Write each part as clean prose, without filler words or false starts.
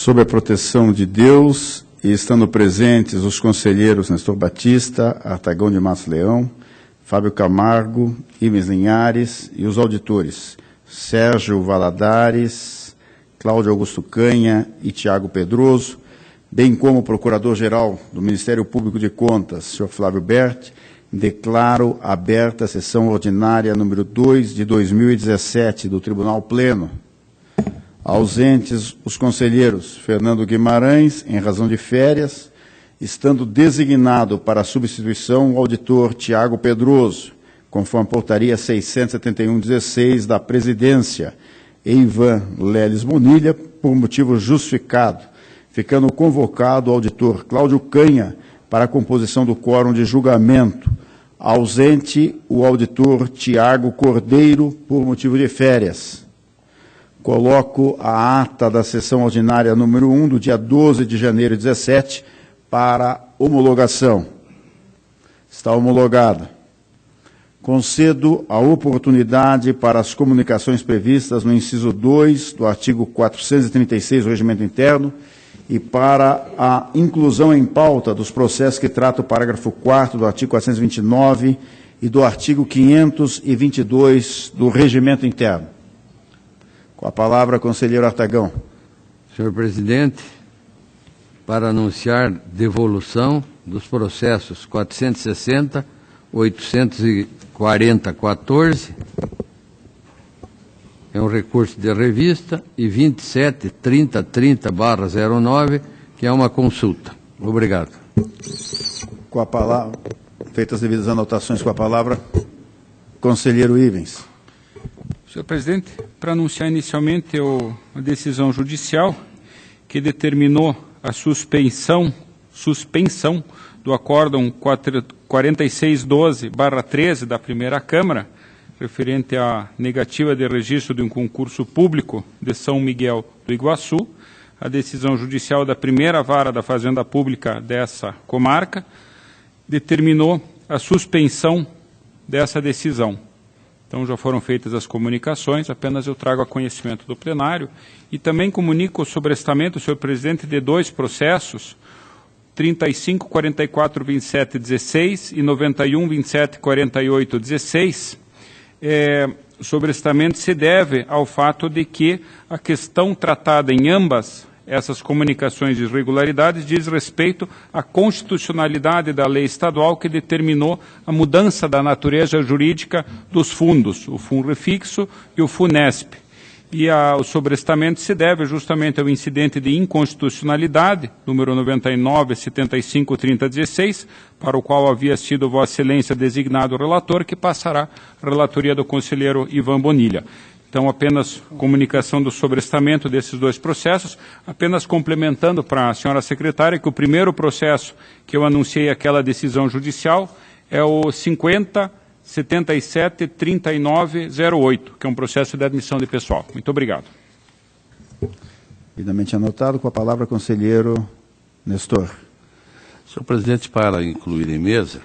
Sob a proteção de Deus e estando presentes os conselheiros Nestor Batista, Artagão de Matos Leão, Fábio Camargo, Imes Linhares e os auditores Sérgio Valadares, Cláudio Augusto Canha e Tiago Pedroso, bem como o Procurador-Geral do Ministério Público de Contas, senhor Flávio Berti, declaro aberta a sessão ordinária número 2 de 2017 do Tribunal Pleno. Ausentes os conselheiros Fernando Guimarães, em razão de férias, estando designado para a substituição o auditor Tiago Pedroso, conforme a portaria 671/16 da Presidência, e Ivan Leles Bonilha, por motivo justificado, ficando convocado o auditor Cláudio Canha para a composição do quórum de julgamento, ausente o auditor Tiago Cordeiro, por motivo de férias. Coloco a ata da sessão ordinária número 1, do dia 12 de janeiro de 17, para homologação. Está homologada. Concedo a oportunidade para as comunicações previstas no inciso 2 do artigo 436 do Regimento Interno e para a inclusão em pauta dos processos que trata o parágrafo 4º do artigo 429 e do artigo 522 do Regimento Interno. Com a palavra, conselheiro Artagão. Senhor presidente, para anunciar devolução dos processos 460, 840-14, é um recurso de revista, e 27.30.30/09, que é uma consulta. Obrigado. Com a palavra, feitas as devidas anotações, com a palavra, conselheiro Ivens. Senhor presidente, para anunciar inicialmente a decisão judicial que determinou a suspensão do acórdão 4612/13 da primeira Câmara, referente à negativa de registro de um concurso público de São Miguel do Iguaçu, a decisão judicial da primeira vara da Fazenda Pública dessa comarca determinou a suspensão dessa decisão. Então, já foram feitas as comunicações, apenas eu trago a conhecimento do plenário e também comunico o sobrestamento, senhor presidente, de dois processos, 35.44.27.16 e 91.27.48.16. O sobrestamento se deve ao fato de que a questão tratada em ambas essas comunicações de irregularidades diz respeito à constitucionalidade da lei estadual que determinou a mudança da natureza jurídica dos fundos, o Funrefixo e o Funesp. E o sobrestamento se deve justamente ao incidente de inconstitucionalidade, número 99.75.30.16, para o qual havia sido Vossa Excelência designado o relator, que passará à relatoria do conselheiro Ivan Bonilha. Então, apenas comunicação do sobrestamento desses dois processos, apenas complementando para a senhora secretária que o primeiro processo que eu anunciei aquela decisão judicial é o 50.77.39.08, que é um processo de admissão de pessoal. Muito obrigado. Devidamente anotado, com a palavra, conselheiro Nestor. Senhor presidente, para incluir em mesa,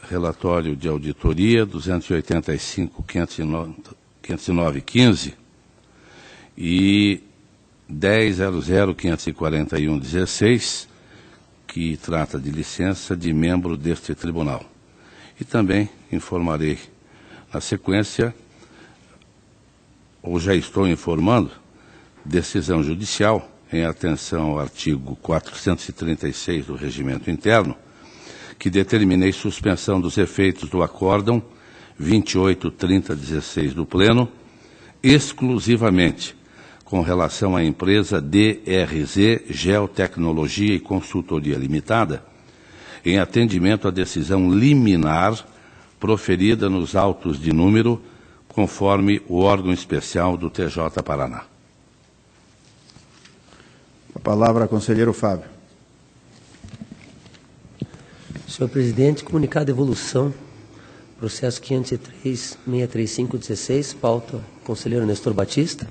relatório de auditoria 285.509.15 e 10.00.541.16, que trata de licença de membro deste tribunal. E também informarei na sequência, ou já estou informando, decisão judicial em atenção ao artigo 436 do Regimento Interno, que determinei suspensão dos efeitos do acórdão 28.30.16 do Pleno, exclusivamente com relação à empresa DRZ Geotecnologia e Consultoria Limitada, em atendimento à decisão liminar proferida nos autos de número, conforme o órgão especial do TJ Paraná. A palavra, conselheiro Fábio. Senhor presidente, comunicar a devolução, processo 503.635.16, pauta conselheiro Nestor Batista,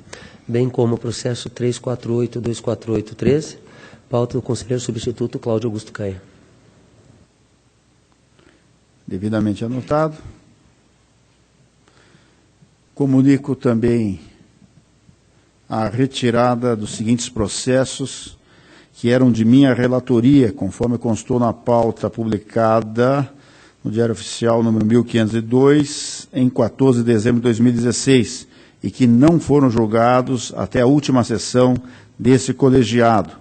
bem como o processo 348.248.13, pauta do conselheiro substituto Cláudio Augusto Canha. Devidamente anotado. Comunico também a retirada dos seguintes processos que eram de minha relatoria, conforme constou na pauta publicada no Diário Oficial número 1502, em 14 de dezembro de 2016, e que não foram julgados até a última sessão desse colegiado,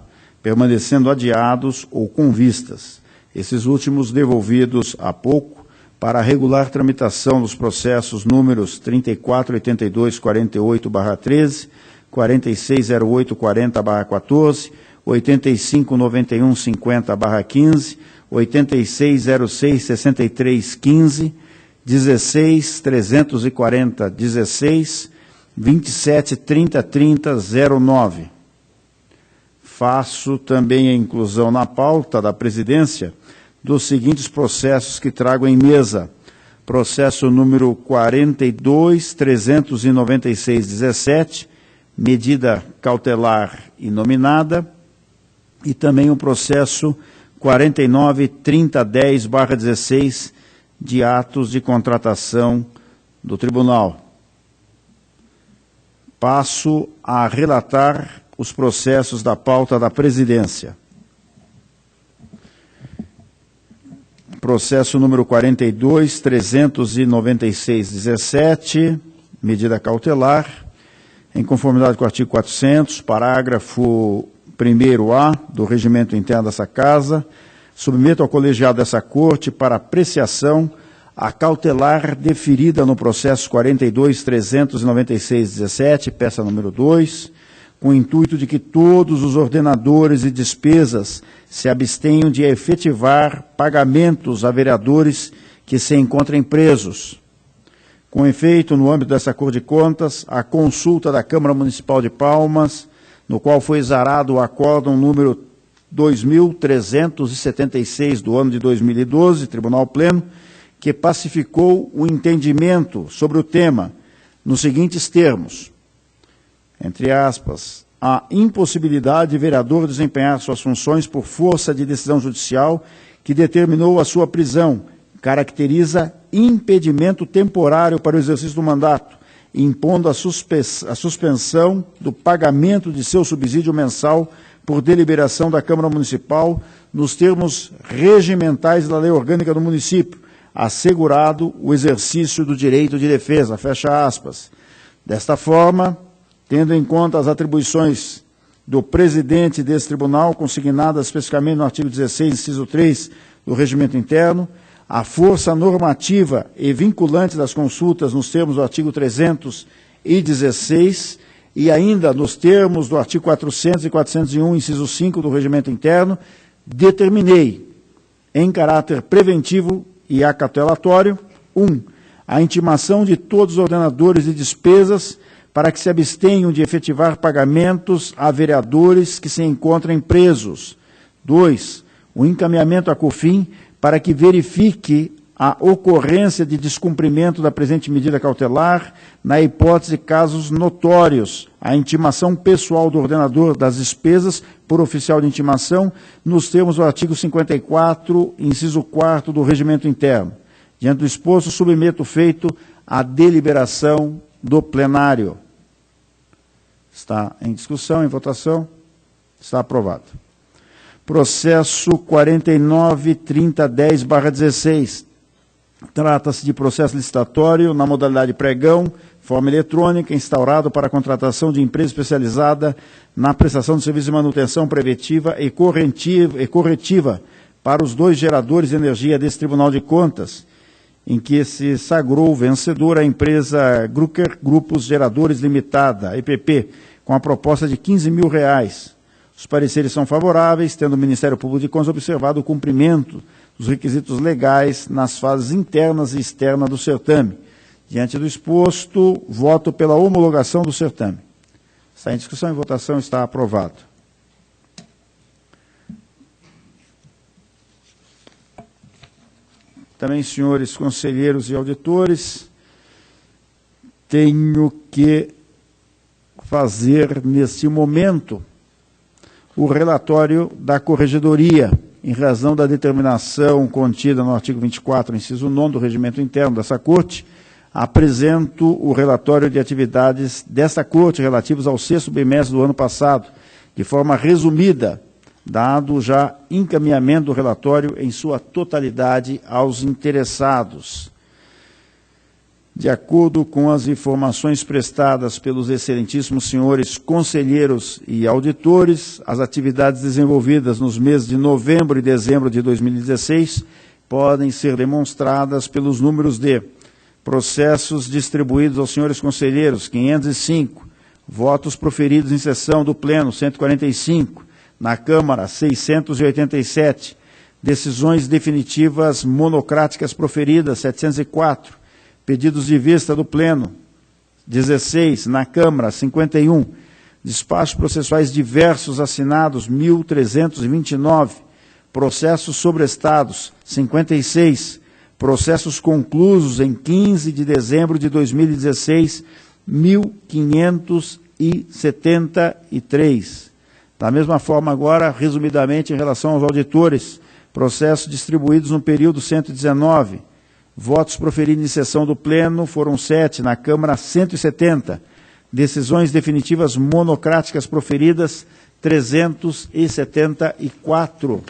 permanecendo adiados ou com vistas. Esses últimos devolvidos há pouco para a regular tramitação dos processos números 348248/13, 460840/14, 859150/15, 86066315, 1634016, 27303009. Faço também a inclusão na pauta da presidência dos seguintes processos que trago em mesa. Processo número 42.396.17, medida cautelar inominada, e também o processo 49.3010/16, de atos de contratação do Tribunal. Passo a relatar os processos da pauta da presidência. Processo número 42.396.17, medida cautelar, em conformidade com o artigo 400, parágrafo 1º-A do regimento interno dessa Casa, submeto ao colegiado dessa Corte para apreciação a cautelar deferida no processo 42.396.17, peça número 2, com o intuito de que todos os ordenadores e despesas se abstenham de efetivar pagamentos a vereadores que se encontrem presos. Com efeito, no âmbito dessa Corte de Contas, a consulta da Câmara Municipal de Palmas, no qual foi exarado o acórdão número 2.376 do ano de 2012, Tribunal Pleno, que pacificou o entendimento sobre o tema nos seguintes termos: entre aspas, a impossibilidade de vereador desempenhar suas funções por força de decisão judicial que determinou a sua prisão, caracteriza impedimento temporário para o exercício do mandato, impondo a suspensão do pagamento de seu subsídio mensal por deliberação da Câmara Municipal nos termos regimentais da Lei Orgânica do Município, assegurado o exercício do direito de defesa, fecha aspas. Desta forma, tendo em conta as atribuições do presidente desse tribunal, consignadas especificamente no artigo 16, inciso 3 do Regimento Interno, a força normativa e vinculante das consultas nos termos do artigo 316 e ainda nos termos do artigo 400 e 401, inciso 5 do Regimento Interno, determinei, em caráter preventivo e acatelatório, 1. A intimação de todos os ordenadores de despesas para que se abstenham de efetivar pagamentos a vereadores que se encontrem presos. 2. O encaminhamento à COFIN para que verifique a ocorrência de descumprimento da presente medida cautelar, na hipótese de casos notórios, a intimação pessoal do ordenador das despesas por oficial de intimação, nos termos do artigo 54, inciso 4 do Regimento Interno. Diante do exposto, submeto o feito à deliberação do plenário. Está em discussão, em votação. Está aprovado. Processo 49.3010/16. Trata-se de processo licitatório na modalidade pregão, forma eletrônica, instaurado para a contratação de empresa especializada na prestação de serviços de manutenção preventiva e corretiva para os 2 geradores de energia desse Tribunal de Contas, em que se sagrou vencedora a empresa Grucker Grupos Geradores Limitada, EPP, com a proposta de R$15 mil. Os pareceres são favoráveis, tendo o Ministério Público de Contas observado o cumprimento dos requisitos legais nas fases internas e externas do certame. Diante do exposto, voto pela homologação do certame. Está em discussão e votação, está aprovado. Também, senhores conselheiros e auditores, tenho que fazer, neste momento, o relatório da Corregedoria, em razão da determinação contida no artigo 24, inciso 9 do Regimento Interno dessa Corte, apresento o relatório de atividades desta Corte relativos ao 6º bimestre do ano passado, de forma resumida, dado já encaminhamento do relatório em sua totalidade aos interessados. De acordo com as informações prestadas pelos excelentíssimos senhores conselheiros e auditores, as atividades desenvolvidas nos meses de novembro e dezembro de 2016 podem ser demonstradas pelos números de processos distribuídos aos senhores conselheiros, 505, votos proferidos em sessão do Pleno, 145, na Câmara, 687, decisões definitivas monocráticas proferidas, 704, pedidos de vista do Pleno, 16, na Câmara, 51, despachos processuais diversos assinados, 1.329, processos sobrestados, 56, processos conclusos em 15 de dezembro de 2016, 1.573. Da mesma forma, agora, resumidamente, em relação aos auditores, processos distribuídos no período 119, votos proferidos em sessão do Pleno foram 7, na Câmara 170, decisões definitivas monocráticas proferidas 374,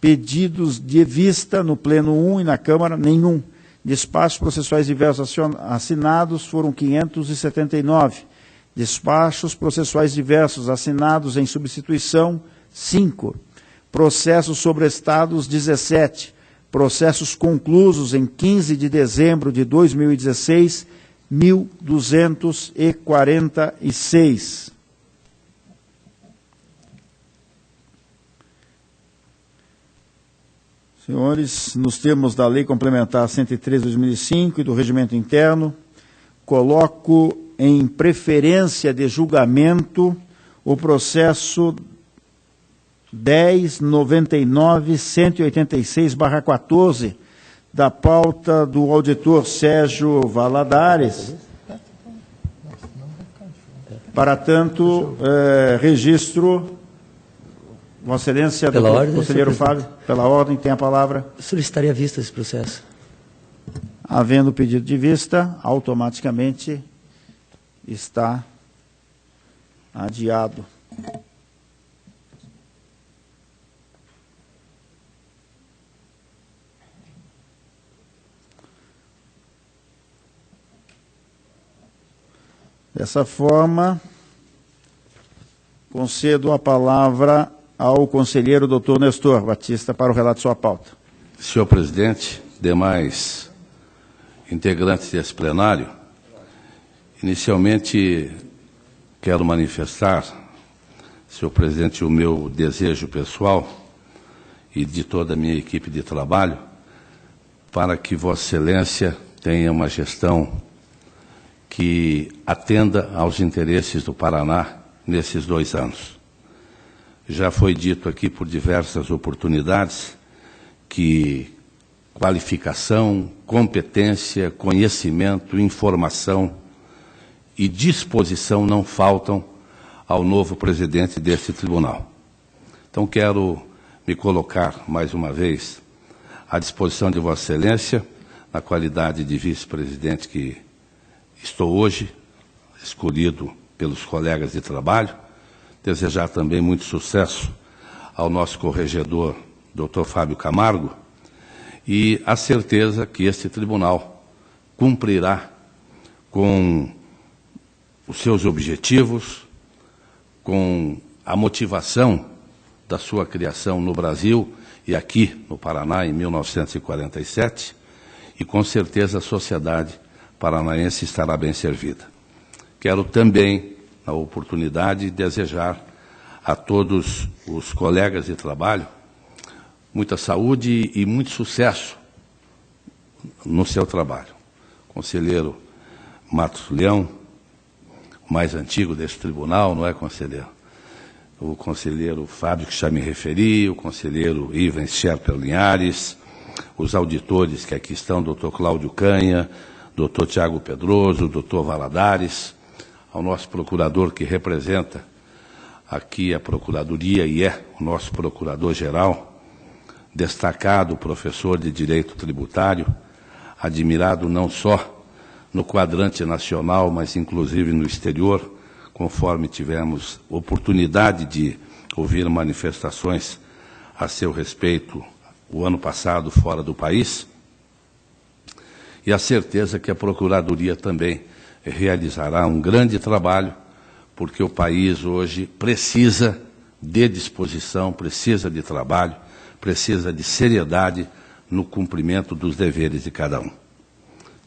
pedidos de vista no Pleno 1 e na Câmara nenhum, despachos processuais diversos assinados foram 579, despachos processuais diversos assinados em substituição 5, processos sobrestados 17, processos conclusos em 15 de dezembro de 2016, 1.246. Senhores, nos termos da Lei Complementar 103/2005 e do Regimento Interno, coloco em preferência de julgamento o processo 10.99.186/14, da pauta do auditor Sérgio Valadares. Para tanto, registro, Vossa Excelência, doutor conselheiro Fábio, pela ordem, tem a palavra. Solicitaria vista esse processo. Havendo pedido de vista, automaticamente está adiado. Dessa forma, concedo a palavra ao conselheiro doutor Nestor Batista para o relato de sua pauta. Senhor presidente, demais integrantes desse plenário, inicialmente quero manifestar, senhor presidente, o meu desejo pessoal e de toda a minha equipe de trabalho para que Vossa Excelência tenha uma gestão que atenda aos interesses do Paraná nesses 2 anos. Já foi dito aqui por diversas oportunidades que qualificação, competência, conhecimento, informação e disposição não faltam ao novo presidente deste tribunal. Então, quero me colocar, mais uma vez, à disposição de Vossa Excelência, na qualidade de vice-presidente que estou hoje, escolhido pelos colegas de trabalho, desejar também muito sucesso ao nosso corregedor, doutor Fábio Camargo, e a certeza que este tribunal cumprirá com os seus objetivos, com a motivação da sua criação no Brasil e aqui no Paraná em 1947, e com certeza a sociedade paranaense estará bem servida. Quero também, na oportunidade, desejar a todos os colegas de trabalho muita saúde e muito sucesso no seu trabalho. Conselheiro Matos Leão, o mais antigo desse tribunal, não é, conselheiro? O conselheiro Fábio, que já me referi, o conselheiro Ivens Scherper Linhares, os auditores que aqui estão, doutor Cláudio Canha, doutor Tiago Pedroso, doutor Valadares, ao nosso procurador que representa aqui a Procuradoria e é o nosso procurador-geral, destacado professor de Direito Tributário, admirado não só no quadrante nacional, mas inclusive no exterior, conforme tivemos oportunidade de ouvir manifestações a seu respeito o ano passado fora do país, e a certeza que a Procuradoria também realizará um grande trabalho, porque o país hoje precisa de disposição, precisa de trabalho, precisa de seriedade no cumprimento dos deveres de cada um.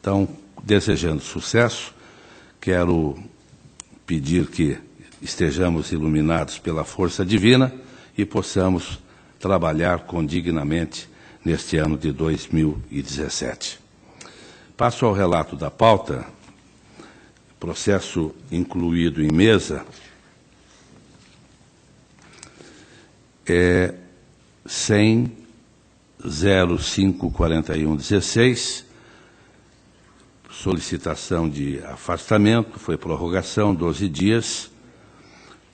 Então, desejando sucesso, quero pedir que estejamos iluminados pela força divina e possamos trabalhar condignamente neste ano de 2017. Passo ao relato da pauta, processo incluído em mesa, 100.054116, solicitação de afastamento, foi prorrogação, 12 dias,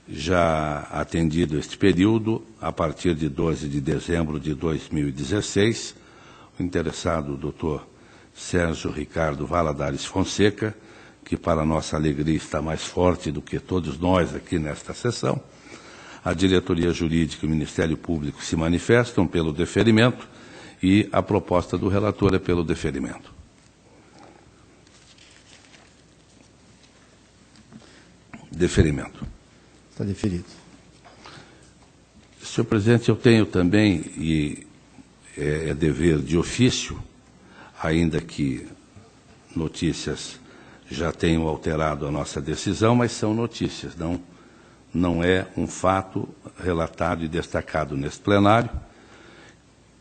já atendido este período, a partir de 12 de dezembro de 2016, o interessado, o doutor Sérgio Ricardo Valadares Fonseca, que para nossa alegria está mais forte do que todos nós aqui nesta sessão. A diretoria jurídica e o Ministério Público se manifestam pelo deferimento e a proposta do relator é pelo deferimento. Deferimento. Está deferido. Senhor presidente, eu tenho também, e é dever de ofício, ainda que notícias já tenham alterado a nossa decisão, mas são notícias, não é um fato relatado e destacado neste plenário,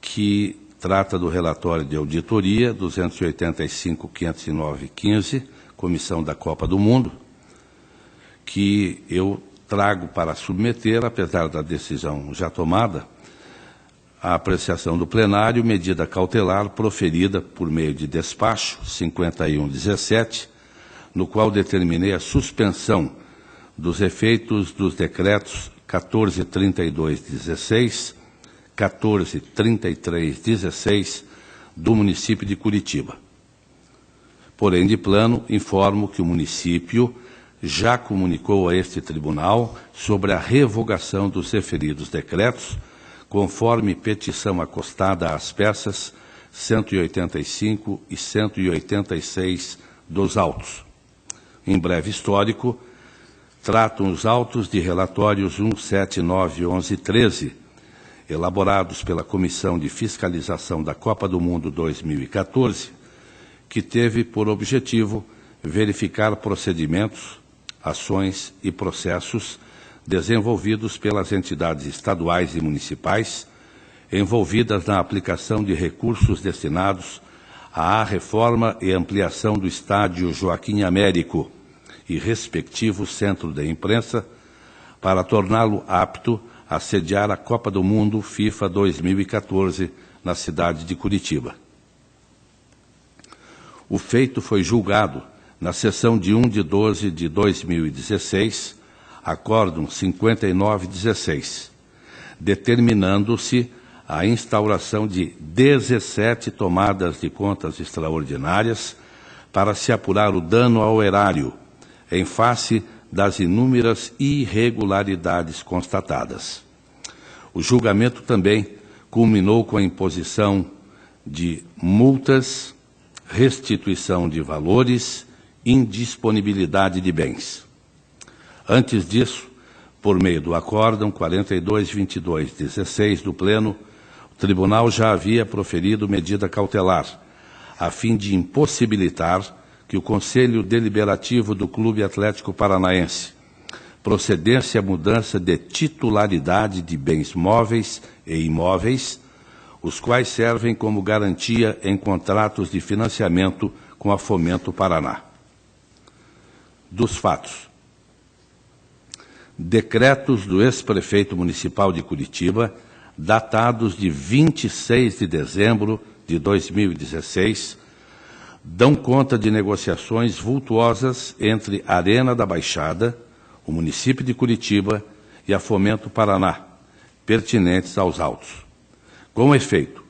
que trata do relatório de auditoria 285.509.15, Comissão da Copa do Mundo, que eu trago para submeter, apesar da decisão já tomada, a apreciação do plenário, medida cautelar proferida por meio de despacho 5117, no qual determinei a suspensão dos efeitos dos decretos 1432/16, 1433/16 do município de Curitiba. Porém, de plano, informo que o município já comunicou a este tribunal sobre a revogação dos referidos decretos, conforme petição acostada às peças 185 e 186 dos autos. Em breve histórico, tratam os autos de relatórios 179, 11 e 13, elaborados pela Comissão de Fiscalização da Copa do Mundo 2014, que teve por objetivo verificar procedimentos, ações e processos desenvolvidos pelas entidades estaduais e municipais envolvidas na aplicação de recursos destinados à reforma e ampliação do estádio Joaquim Américo e respectivo centro de imprensa para torná-lo apto a sediar a Copa do Mundo FIFA 2014 na cidade de Curitiba. O feito foi julgado na sessão de 1 de 12 de 2016, Acórdão 5916, determinando-se a instauração de 17 tomadas de contas extraordinárias para se apurar o dano ao erário, em face das inúmeras irregularidades constatadas. O julgamento também culminou com a imposição de multas, restituição de valores, indisponibilidade de bens. Antes disso, por meio do Acórdão 4222/16 do Pleno, o Tribunal já havia proferido medida cautelar, a fim de impossibilitar que o Conselho Deliberativo do Clube Atlético Paranaense procedesse à mudança de titularidade de bens móveis e imóveis, os quais servem como garantia em contratos de financiamento com a Fomento Paraná. Dos fatos. Decretos do ex-prefeito municipal de Curitiba, datados de 26 de dezembro de 2016, dão conta de negociações vultuosas entre a Arena da Baixada, o município de Curitiba e a Fomento Paraná, pertinentes aos autos. Com efeito,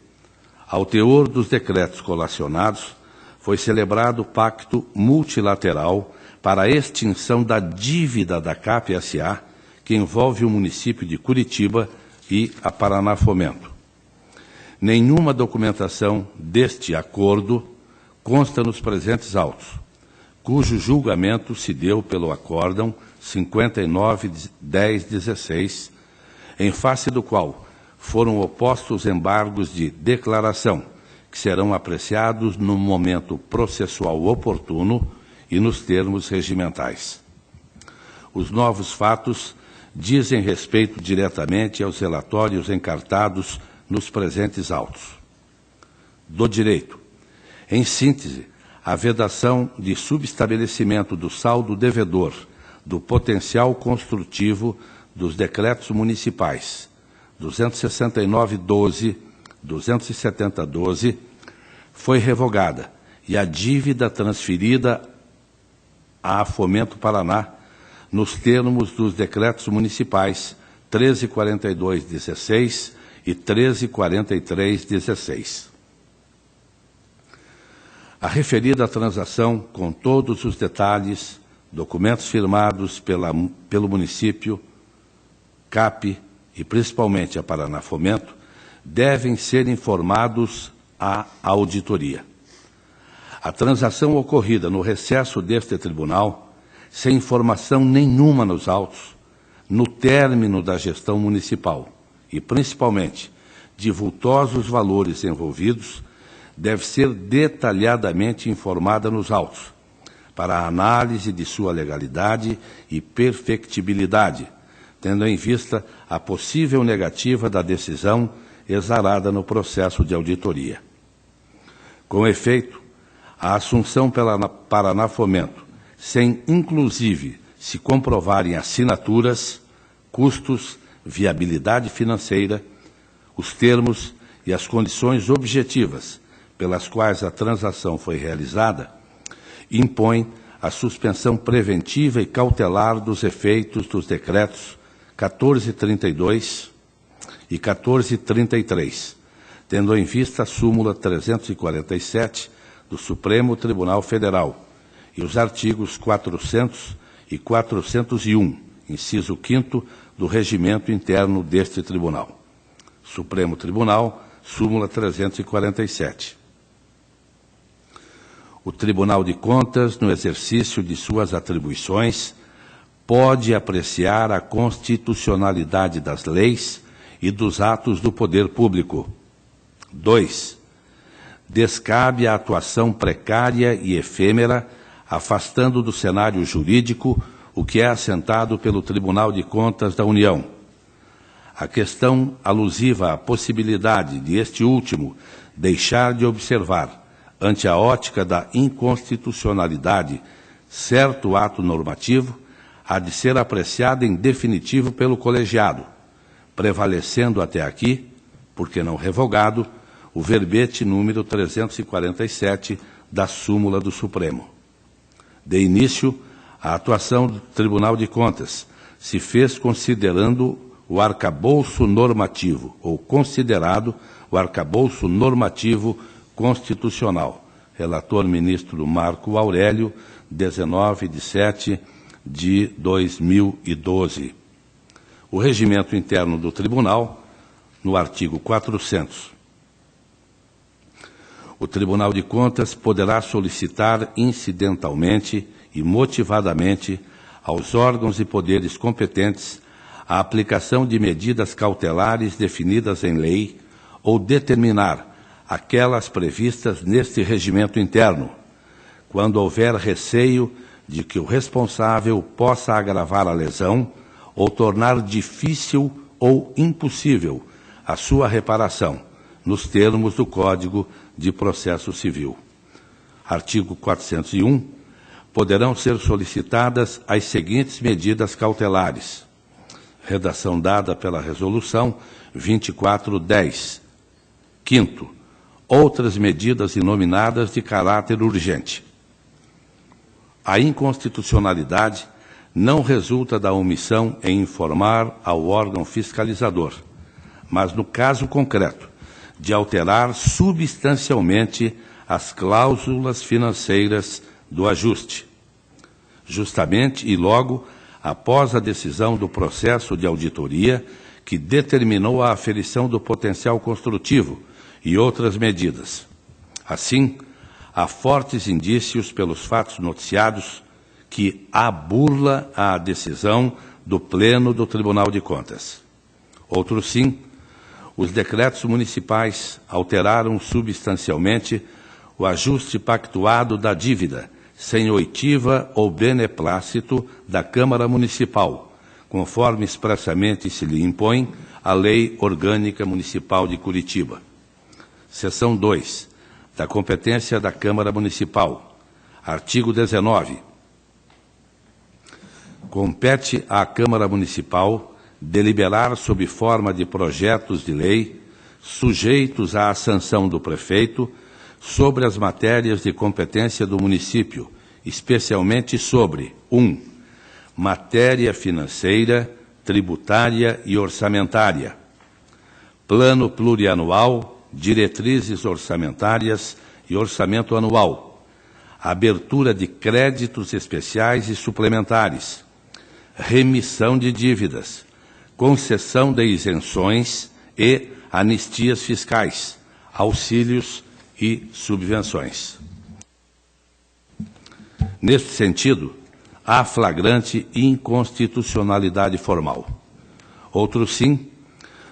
ao teor dos decretos colacionados, foi celebrado o Pacto Multilateral para a extinção da dívida da CAP S.A., que envolve o município de Curitiba e a Paraná Fomento. Nenhuma documentação deste acordo consta nos presentes autos, cujo julgamento se deu pelo Acórdão 59-10-16, em face do qual foram opostos embargos de declaração, que serão apreciados no momento processual oportuno e nos termos regimentais. Os novos fatos dizem respeito diretamente aos relatórios encartados nos presentes autos. Do direito, em síntese, a vedação de subestabelecimento do saldo devedor do potencial construtivo dos decretos municipais 269/12, 270/12, foi revogada e a dívida transferida à Fomento Paraná nos termos dos decretos municipais 1342/16 e 1343/16. A referida transação, com todos os detalhes, documentos firmados pelo município, CAP e principalmente a Paraná Fomento, devem ser informados à auditoria. A transação ocorrida no recesso deste tribunal, sem informação nenhuma nos autos, no término da gestão municipal e, principalmente, de vultosos valores envolvidos, deve ser detalhadamente informada nos autos, para a análise de sua legalidade e perfectibilidade, tendo em vista a possível negativa da decisão exarada no processo de auditoria. Com efeito, a assunção pela Paraná Fomento, sem inclusive se comprovarem assinaturas, custos, viabilidade financeira, os termos e as condições objetivas pelas quais a transação foi realizada, impõe a suspensão preventiva e cautelar dos efeitos dos decretos 1432 e 1433, tendo em vista a súmula 347 do Supremo Tribunal Federal e os artigos 400 e 401, inciso 5º, do regimento interno deste tribunal. Supremo Tribunal, súmula 347. O Tribunal de Contas, no exercício de suas atribuições, pode apreciar a constitucionalidade das leis e dos atos do poder público. 2. Descabe a atuação precária e efêmera, afastando do cenário jurídico o que é assentado pelo Tribunal de Contas da União. A questão alusiva à possibilidade de este último deixar de observar, ante a ótica da inconstitucionalidade, certo ato normativo, há de ser apreciada em definitivo pelo colegiado, prevalecendo até aqui, porque não revogado, o verbete número 347 da súmula do Supremo. De início, a atuação do Tribunal de Contas se fez considerando o arcabouço normativo, ou considerado o arcabouço normativo constitucional. Relator ministro Marco Aurélio, 19/7/2012. O regimento interno do Tribunal, no artigo 400. O Tribunal de Contas poderá solicitar incidentalmente e motivadamente aos órgãos e poderes competentes a aplicação de medidas cautelares definidas em lei ou determinar aquelas previstas neste regimento interno, quando houver receio de que o responsável possa agravar a lesão ou tornar difícil ou impossível a sua reparação, nos termos do Código de Processo Civil. Artigo 401. Poderão ser solicitadas as seguintes medidas cautelares. Redação dada pela Resolução 2410. Quinto, outras medidas inominadas de caráter urgente. A inconstitucionalidade não resulta da omissão em informar ao órgão fiscalizador, mas, no caso concreto, de alterar substancialmente as cláusulas financeiras do ajuste, justamente e logo após a decisão do processo de auditoria que determinou a aferição do potencial construtivo e outras medidas. Assim, há fortes indícios pelos fatos noticiados que há burla à decisão do Pleno do Tribunal de Contas. Outro sim, os decretos municipais alteraram substancialmente o ajuste pactuado da dívida, sem oitiva ou beneplácito da Câmara Municipal, conforme expressamente se lhe impõe a Lei Orgânica Municipal de Curitiba. Seção 2. Da competência da Câmara Municipal. Artigo 19. Compete à Câmara Municipal deliberar sob forma de projetos de lei, sujeitos à sanção do prefeito, sobre as matérias de competência do município, especialmente sobre 1. Matéria financeira, tributária e orçamentária. Plano plurianual, diretrizes orçamentárias e orçamento anual. Abertura de créditos especiais e suplementares. Remissão de dívidas. Concessão de isenções e anistias fiscais. Auxílios e subvenções. Neste sentido, há flagrante inconstitucionalidade formal. Outro sim,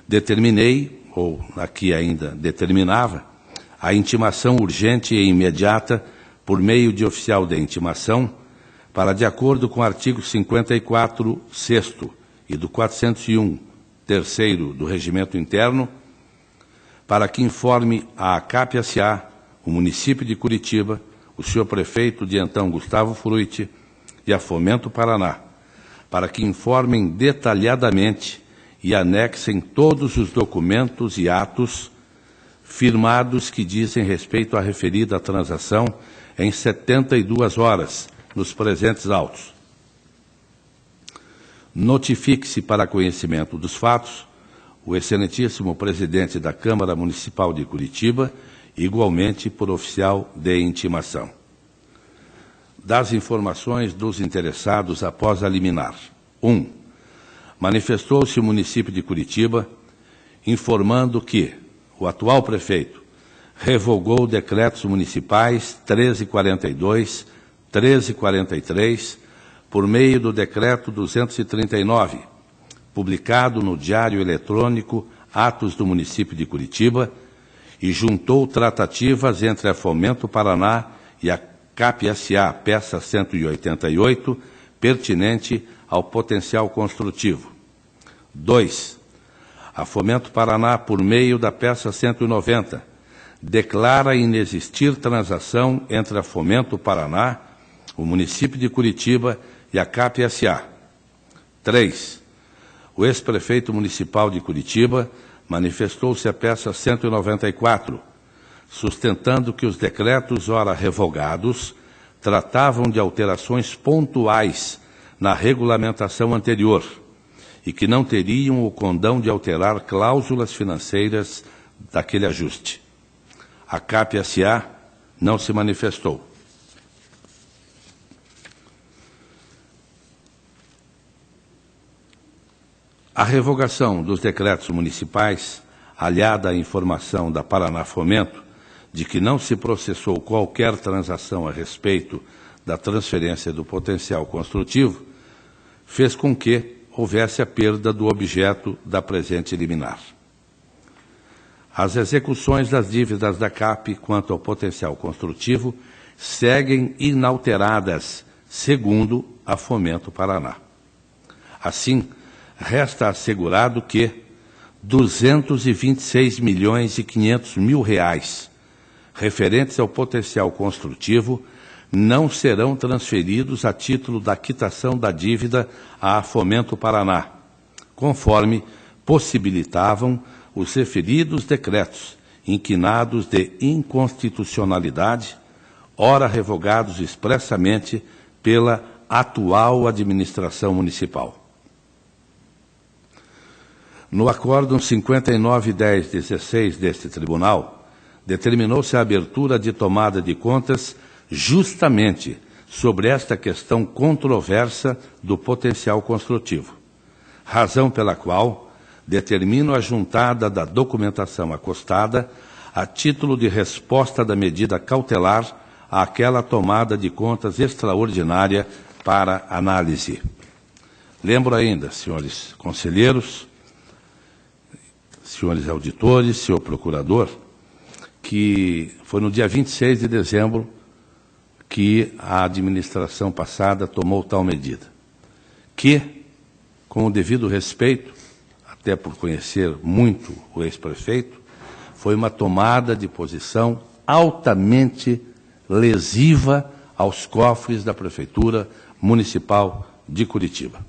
determinei, ou aqui ainda determinava, a intimação urgente e imediata por meio de oficial de intimação para, de acordo com o artigo 54, 6º e do 401, 3º do Regimento Interno, para que informe a CAP-SA, o município de Curitiba, o senhor prefeito de então Gustavo Frutti e a Fomento Paraná, para que informem detalhadamente e anexem todos os documentos e atos firmados que dizem respeito à referida transação em 72 horas, nos presentes autos. Notifique-se para conhecimento dos fatos o excelentíssimo presidente da Câmara Municipal de Curitiba, igualmente por oficial de intimação. Das informações dos interessados após a liminar. 1. Manifestou-se o município de Curitiba informando que o atual prefeito revogou decretos municipais 1342, 1343, por meio do decreto 239, publicado no Diário Eletrônico Atos do Município de Curitiba, e juntou tratativas entre a Fomento Paraná e a CAP-SA, peça 188, pertinente ao potencial construtivo. 2. A Fomento Paraná, por meio da peça 190, declara inexistir transação entre a Fomento Paraná, o município de Curitiba e a CAP-SA. 3. O ex-prefeito municipal de Curitiba manifestou-se a peça 194, sustentando que os decretos ora revogados tratavam de alterações pontuais na regulamentação anterior e que não teriam o condão de alterar cláusulas financeiras daquele ajuste. A CAP-SA não se manifestou. A revogação dos decretos municipais, aliada à informação da Paraná Fomento de que não se processou qualquer transação a respeito da transferência do potencial construtivo, fez com que houvesse a perda do objeto da presente liminar. As execuções das dívidas da CAP quanto ao potencial construtivo seguem inalteradas, segundo a Fomento Paraná. Assim, resta assegurado que R$ 226.500.000 referentes ao potencial construtivo não serão transferidos a título da quitação da dívida à Fomento Paraná, conforme possibilitavam os referidos decretos inquinados de inconstitucionalidade, ora revogados expressamente pela atual administração municipal. No acórdão 59.10.16 deste Tribunal, determinou-se a abertura de tomada de contas justamente sobre esta questão controversa do potencial construtivo, razão pela qual determino a juntada da documentação acostada a título de resposta da medida cautelar àquela tomada de contas extraordinária para análise. Lembro ainda, senhores conselheiros, senhores auditores, senhor procurador, que foi no dia 26 de dezembro que a administração passada tomou tal medida, que, com o devido respeito, até por conhecer muito o ex-prefeito, foi uma tomada de posição altamente lesiva aos cofres da Prefeitura Municipal de Curitiba.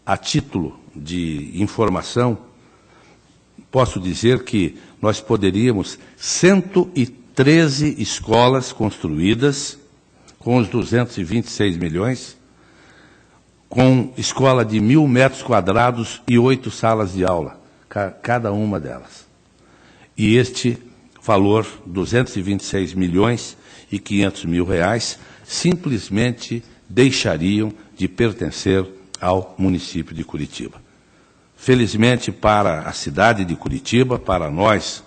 A título de informação, posso dizer que nós poderíamos 113 escolas construídas com os 226 milhões, com escola de 1.000 metros quadrados e 8 salas de aula, cada uma delas. E este valor, 226 milhões e 500 mil reais, simplesmente deixariam de pertencer ao município de Curitiba. Felizmente, para a cidade de Curitiba, para nós,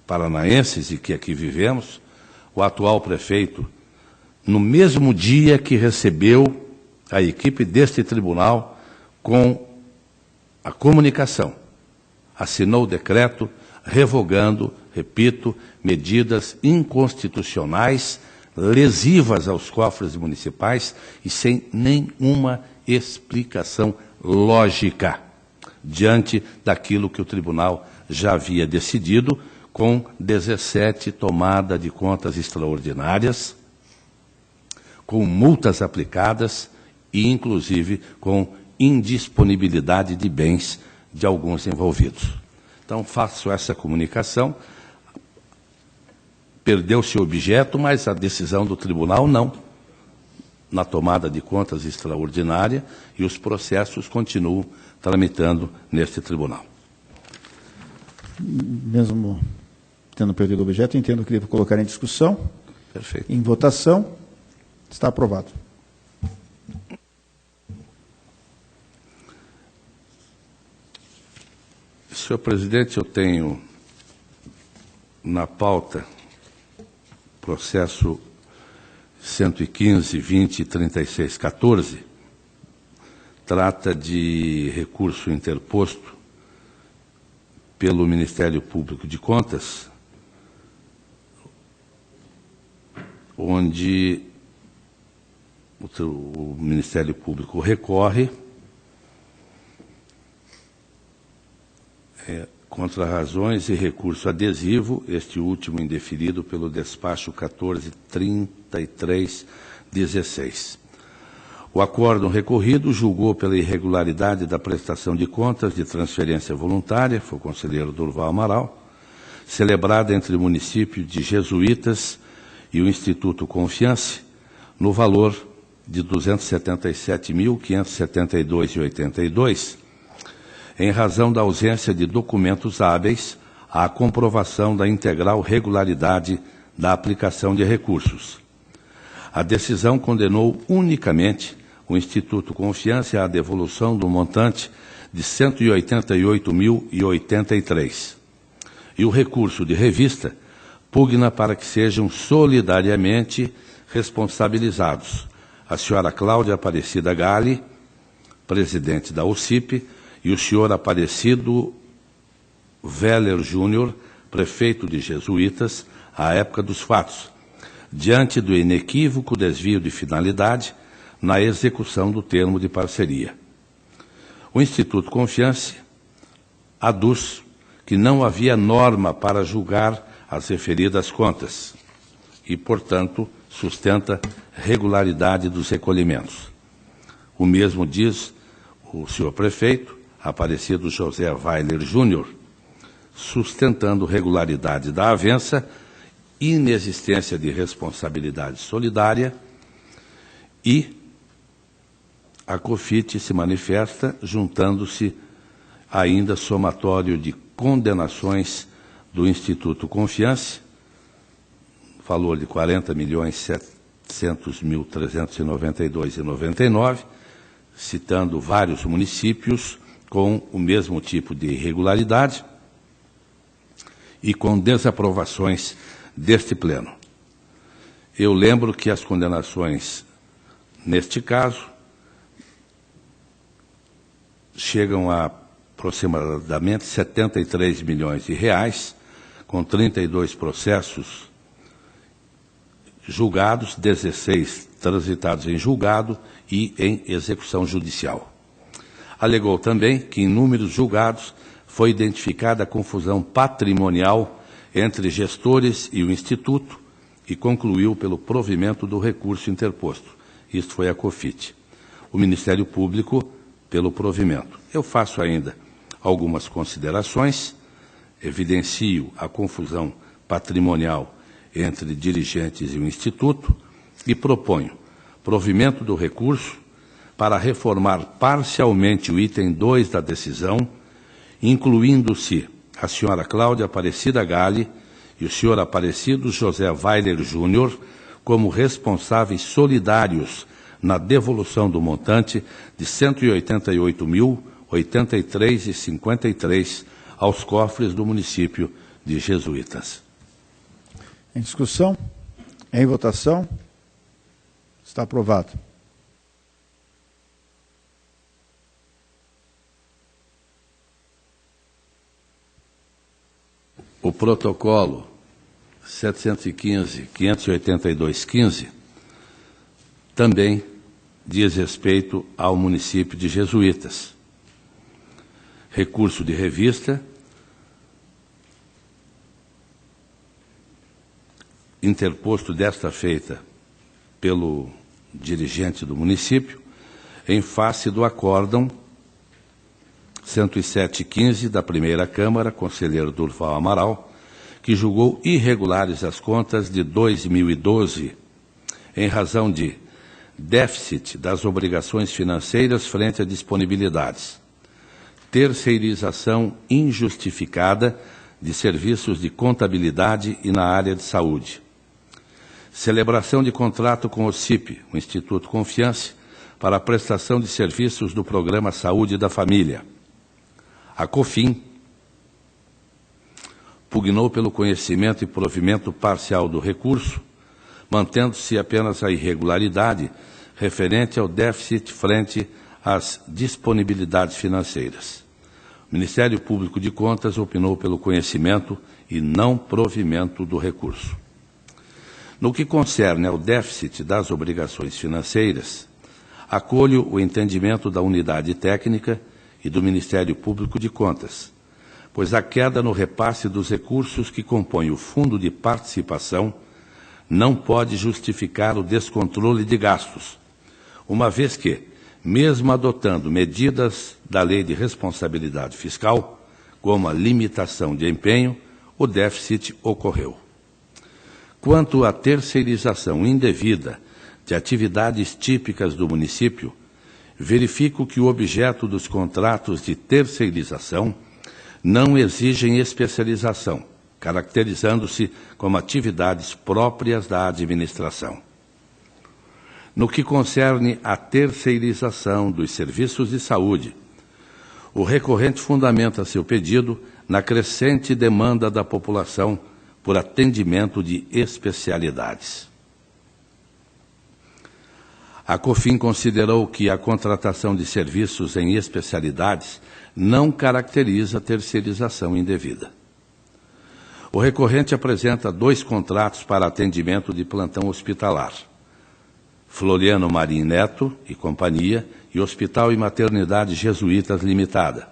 paranaenses e que aqui vivemos, o atual prefeito, no mesmo dia que recebeu a equipe deste tribunal com a comunicação, assinou o decreto revogando, repito, medidas inconstitucionais, lesivas aos cofres municipais e sem nenhuma explicação lógica, diante daquilo que o tribunal já havia decidido, com 17 tomadas de contas extraordinárias, com multas aplicadas e, inclusive, com indisponibilidade de bens de alguns envolvidos. Então, faço essa comunicação. Perdeu-se o objeto, mas a decisão do tribunal não, na tomada de contas extraordinária, e os processos continuam tramitando neste tribunal. Mesmo tendo perdido o objeto, entendo que devo colocar em discussão. Perfeito. Em votação. Está aprovado. Senhor presidente, eu tenho na pauta processo 115.20.36.14, trata de recurso interposto pelo Ministério Público de Contas, onde o Ministério Público recorre contra razões e recurso adesivo, este último indeferido pelo despacho 14.33.16. O acórdão recorrido julgou pela irregularidade da prestação de contas de transferência voluntária, foi o conselheiro Durval Amaral, celebrada entre o município de Jesuítas e o Instituto Confiance, no valor de R$ 277.572,82, em razão da ausência de documentos hábeis à comprovação da integral regularidade da aplicação de recursos. A decisão condenou unicamente o Instituto Confiance à devolução do montante de R$ 188.083. E o recurso de revista pugna para que sejam solidariamente responsabilizados a senhora Cláudia Aparecida Galli, presidente da UCIP, e o senhor Aparecido Veller Júnior, prefeito de Jesuítas, à época dos fatos, diante do inequívoco desvio de finalidade na execução do termo de parceria. O Instituto Confiance aduz que não havia norma para julgar as referidas contas e, portanto, sustenta regularidade dos recolhimentos. O mesmo diz o senhor prefeito, Aparecido José Weiler Júnior, sustentando regularidade da avença, inexistência de responsabilidade solidária, e a COFIT se manifesta juntando-se ainda somatório de condenações do Instituto Confiance, valor de R$ 40.700.392,99, citando vários municípios com o mesmo tipo de irregularidade e com desaprovações deste Pleno. Eu lembro que as condenações, neste caso, chegam a aproximadamente 73 milhões de reais, com 32 processos julgados, 16 transitados em julgado e em execução judicial. Alegou também que em números julgados foi identificada a confusão patrimonial entre gestores e o Instituto e concluiu pelo provimento do recurso interposto. Isto foi a COFIT. O Ministério Público pelo provimento. Eu faço ainda algumas considerações, evidencio a confusão patrimonial entre dirigentes e o Instituto e proponho provimento do recurso para reformar parcialmente o item 2 da decisão, incluindo-se a senhora Cláudia Aparecida Galli e o senhor Aparecido José Weiler Júnior como responsáveis solidários na devolução do montante de R$ 188.083,53 aos cofres do município de Jesuítas. Em discussão? Em votação? Está aprovado. O protocolo 715.582.15 também diz respeito ao município de Jesuítas. Recurso de revista, interposto desta feita pelo dirigente do município, em face do acórdão 107.15 da primeira Câmara, conselheiro Durval Amaral, que julgou irregulares as contas de 2012, em razão de déficit das obrigações financeiras frente a disponibilidades, terceirização injustificada de serviços de contabilidade e na área de saúde, celebração de contrato com o CIP, o Instituto Confiance, para a prestação de serviços do Programa Saúde da Família. A COFIN pugnou pelo conhecimento e provimento parcial do recurso, mantendo-se apenas a irregularidade referente ao déficit frente às disponibilidades financeiras. O Ministério Público de Contas opinou pelo conhecimento e não provimento do recurso. No que concerne ao déficit das obrigações financeiras, acolho o entendimento da unidade técnica e do Ministério Público de Contas, pois a queda no repasse dos recursos que compõem o Fundo de Participação não pode justificar o descontrole de gastos, uma vez que, mesmo adotando medidas da Lei de Responsabilidade Fiscal, como a limitação de empenho, o déficit ocorreu. Quanto à terceirização indevida de atividades típicas do município, verifico que o objeto dos contratos de terceirização não exigem especialização, caracterizando-se como atividades próprias da administração. No que concerne à terceirização dos serviços de saúde, o recorrente fundamenta seu pedido na crescente demanda da população por atendimento de especialidades. A COFIN considerou que a contratação de serviços em especialidades não caracteriza terceirização indevida. O recorrente apresenta 2 contratos para atendimento de plantão hospitalar: Floriano Marim Neto e Companhia e Hospital e Maternidade Jesuítas Limitada,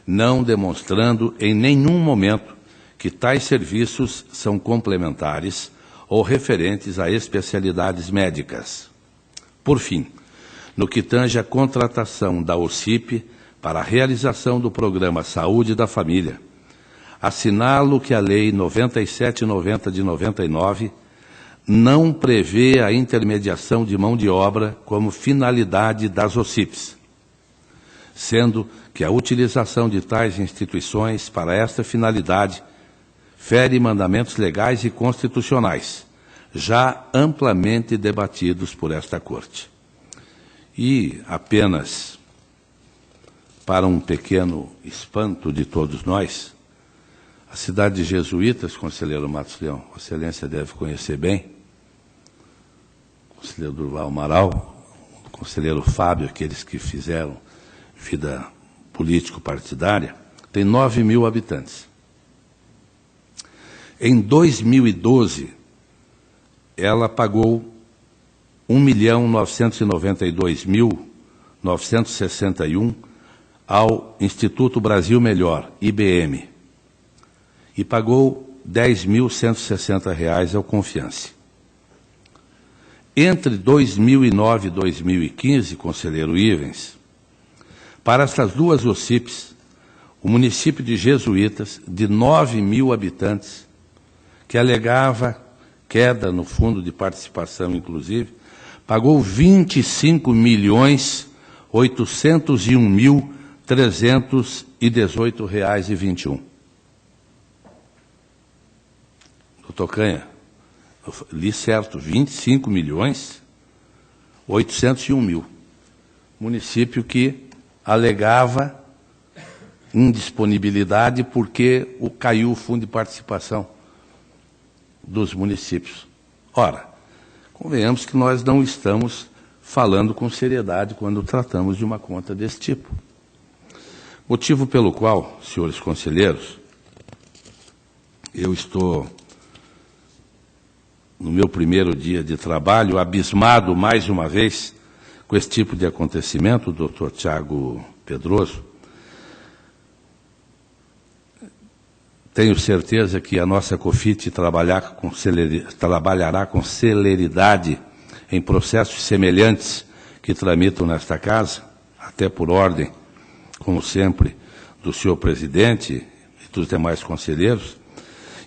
não demonstrando em nenhum momento que tais serviços são complementares ou referentes a especialidades médicas. Por fim, no que tange à contratação da OCIP para a realização do Programa Saúde da Família, assinalo que a Lei 9790 de 99 não prevê a intermediação de mão de obra como finalidade das OCIPs, sendo que a utilização de tais instituições para esta finalidade fere mandamentos legais e constitucionais, já amplamente debatidos por esta Corte. E apenas para um pequeno espanto de todos nós, a cidade de Jesuítas, conselheiro Matos Leão, Vossa Excelência deve conhecer bem, conselheiro Durval Amaral, o conselheiro Fábio, aqueles que fizeram vida político-partidária, tem 9 mil habitantes. Em 2012, ela pagou 1.992.961 ao Instituto Brasil Melhor, IBM, e pagou R$10.160 ao Confiance. Entre 2009 e 2015, conselheiro Ivens, para essas duas OCIPs, o município de Jesuítas, de 9 mil habitantes, que alegava queda no fundo de participação, inclusive, pagou R$25.801.318,21. Doutor Canha, eu li certo, 25.801.000. Município que alegava indisponibilidade porque caiu o fundo de participação dos municípios. Ora, convenhamos que nós não estamos falando com seriedade quando tratamos de uma conta desse tipo. Motivo pelo qual, senhores conselheiros, eu estou, no meu primeiro dia de trabalho, abismado mais uma vez com esse tipo de acontecimento, doutor Tiago Pedroso. Tenho certeza que a nossa COFIT trabalhará com celeridade em processos semelhantes que tramitam nesta casa, até por ordem, como sempre, do senhor presidente e dos demais conselheiros.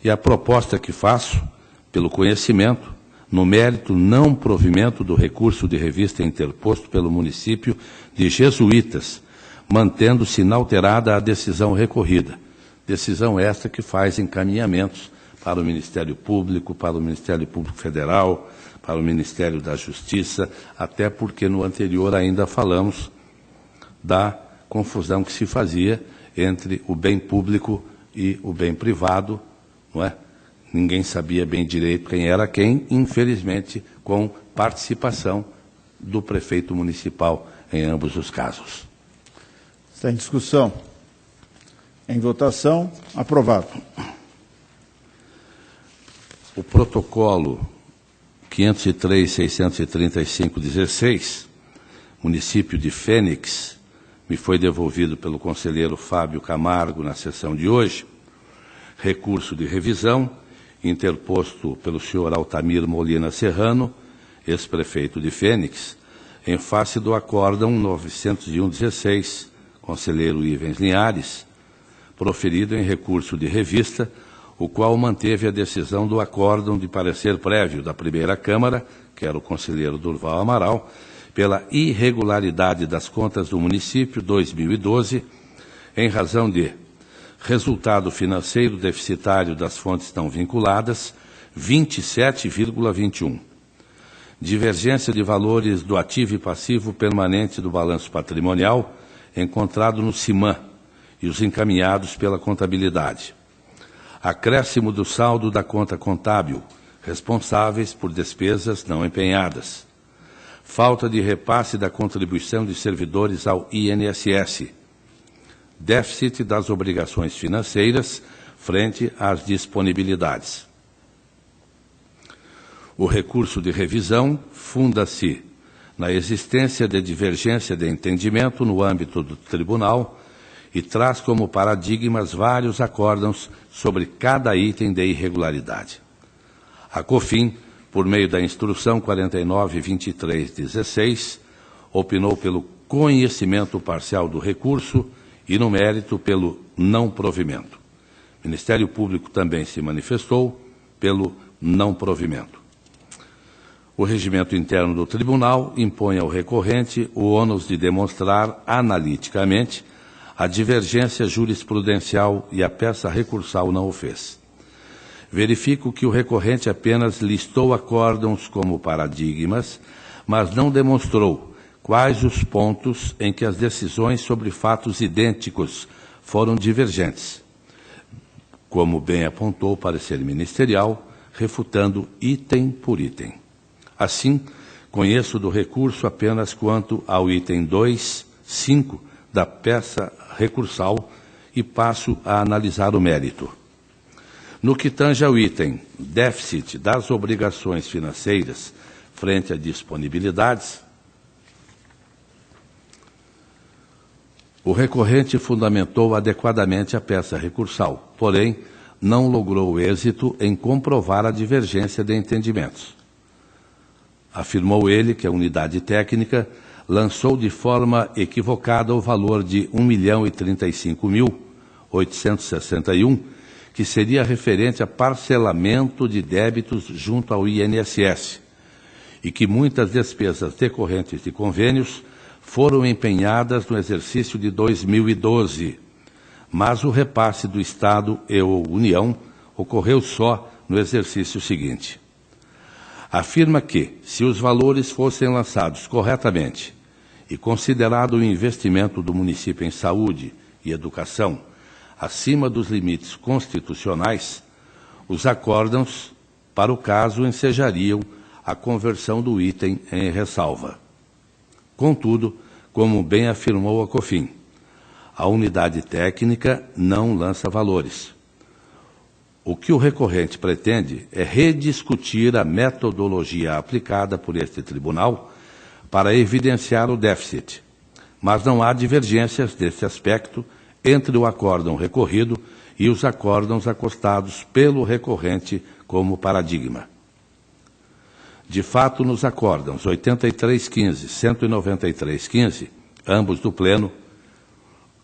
E a proposta que faço, pelo conhecimento, no mérito não provimento do recurso de revista interposto pelo município de Jesuítas, mantendo-se inalterada a decisão recorrida. Decisão esta que faz encaminhamentos para o Ministério Público, para o Ministério Público Federal, para o Ministério da Justiça, até porque no anterior ainda falamos da confusão que se fazia entre o bem público e o bem privado, não é? Ninguém sabia bem direito quem era quem, infelizmente, com participação do prefeito municipal em ambos os casos. Está em discussão. Em votação, aprovado. O protocolo 503.635/16, município de Fênix, me foi devolvido pelo conselheiro Fábio Camargo na sessão de hoje. Recurso de revisão, interposto pelo senhor Altamir Molina Serrano, ex-prefeito de Fênix, em face do acórdão 901/16, conselheiro Ivens Linhares, proferido em recurso de revista, o qual manteve a decisão do acórdão de parecer prévio da primeira Câmara, que era o conselheiro Durval Amaral, pela irregularidade das contas do município 2012, em razão de resultado financeiro deficitário das fontes não vinculadas, 27,21. Divergência de valores do ativo e passivo permanente do balanço patrimonial, encontrado no CIMAN, e os encaminhados pela contabilidade. Acréscimo do saldo da conta contábil, responsáveis por despesas não empenhadas. Falta de repasse da contribuição de servidores ao INSS. Déficit das obrigações financeiras frente às disponibilidades. O recurso de revisão funda-se na existência de divergência de entendimento no âmbito do tribunal e traz como paradigmas vários acórdãos sobre cada item de irregularidade. A COFIN, por meio da instrução 49.23/16, opinou pelo conhecimento parcial do recurso e, no mérito, pelo não provimento. O Ministério Público também se manifestou pelo não provimento. O regimento interno do tribunal impõe ao recorrente o ônus de demonstrar analiticamente a divergência jurisprudencial e a peça recursal não o fez. verifico que o recorrente apenas listou acórdãos como paradigmas, mas não demonstrou quais os pontos em que as decisões sobre fatos idênticos foram divergentes, como bem apontou o parecer ministerial, refutando item por item. Assim, conheço do recurso apenas quanto ao item 2.5 da peça recursal e passo a analisar o mérito. No que tange ao item déficit das obrigações financeiras frente a disponibilidades, o recorrente fundamentou adequadamente a peça recursal, porém, não logrou êxito em comprovar a divergência de entendimentos. Afirmou ele que a unidade técnica lançou de forma equivocada o valor de R$ 1.035.861, que seria referente a parcelamento de débitos junto ao INSS, e que muitas despesas decorrentes de convênios foram empenhadas no exercício de 2012, mas o repasse do Estado e ou União ocorreu só no exercício seguinte. Afirma que, se os valores fossem lançados corretamente e considerado o investimento do município em saúde e educação acima dos limites constitucionais, os acórdãos, para o caso, ensejariam a conversão do item em ressalva. Contudo, como bem afirmou a COFIN, a unidade técnica não lança valores. O que o recorrente pretende é rediscutir a metodologia aplicada por este tribunal para evidenciar o déficit, mas não há divergências desse aspecto entre o acórdão recorrido e os acórdãos acostados pelo recorrente como paradigma. De fato, nos acórdãos 8315 e 19315, ambos do Pleno,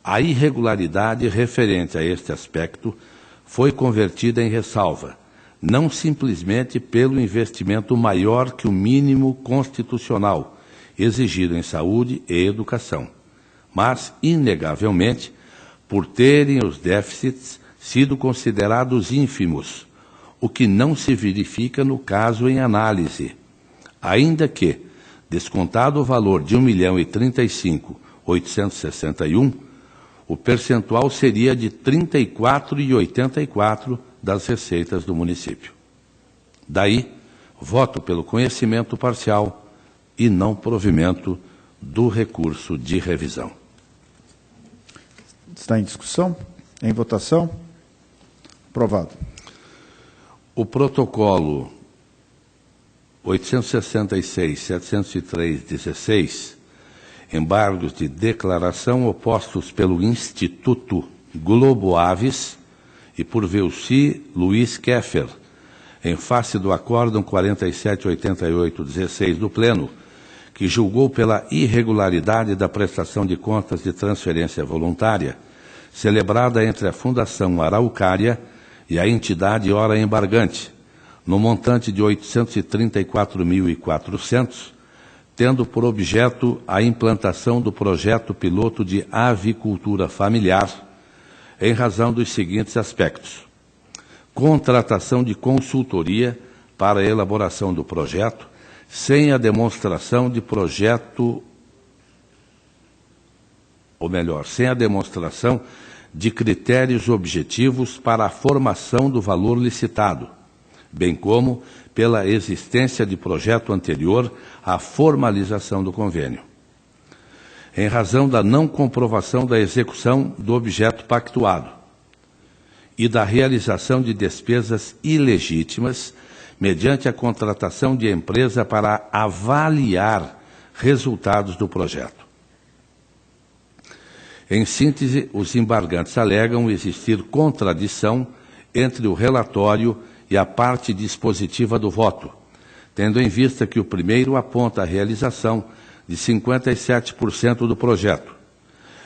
a irregularidade referente a este aspecto foi convertida em ressalva, não simplesmente pelo investimento maior que o mínimo constitucional exigido em saúde e educação, mas, inegavelmente, por terem os déficits sido considerados ínfimos, o que não se verifica no caso em análise, ainda que, descontado o valor de R$ 1.035.861, o percentual seria de 34,84% das receitas do município. Daí, voto pelo conhecimento parcial e não provimento do recurso de revisão. Está em discussão? Em votação? Aprovado. O protocolo 866-703-16, embargos de declaração opostos pelo Instituto Globo Aves e por Velci Luiz Keffer, em face do acórdão 4788-16 do Pleno, que julgou pela irregularidade da prestação de contas de transferência voluntária, celebrada entre a Fundação Araucária e a entidade ora embargante, no montante de R$ 834.400, tendo por objeto a implantação do projeto piloto de avicultura familiar, em razão dos seguintes aspectos: contratação de consultoria para a elaboração do projeto, sem a demonstração de projeto, ou melhor, sem a demonstração de critérios objetivos para a formação do valor licitado, bem como pela existência de projeto anterior à formalização do convênio. Em razão da não comprovação da execução do objeto pactuado e da realização de despesas ilegítimas mediante a contratação de empresa para avaliar resultados do projeto. Em síntese, os embargantes alegam existir contradição entre o relatório e a parte dispositiva do voto, tendo em vista que o primeiro aponta a realização de 57% do projeto,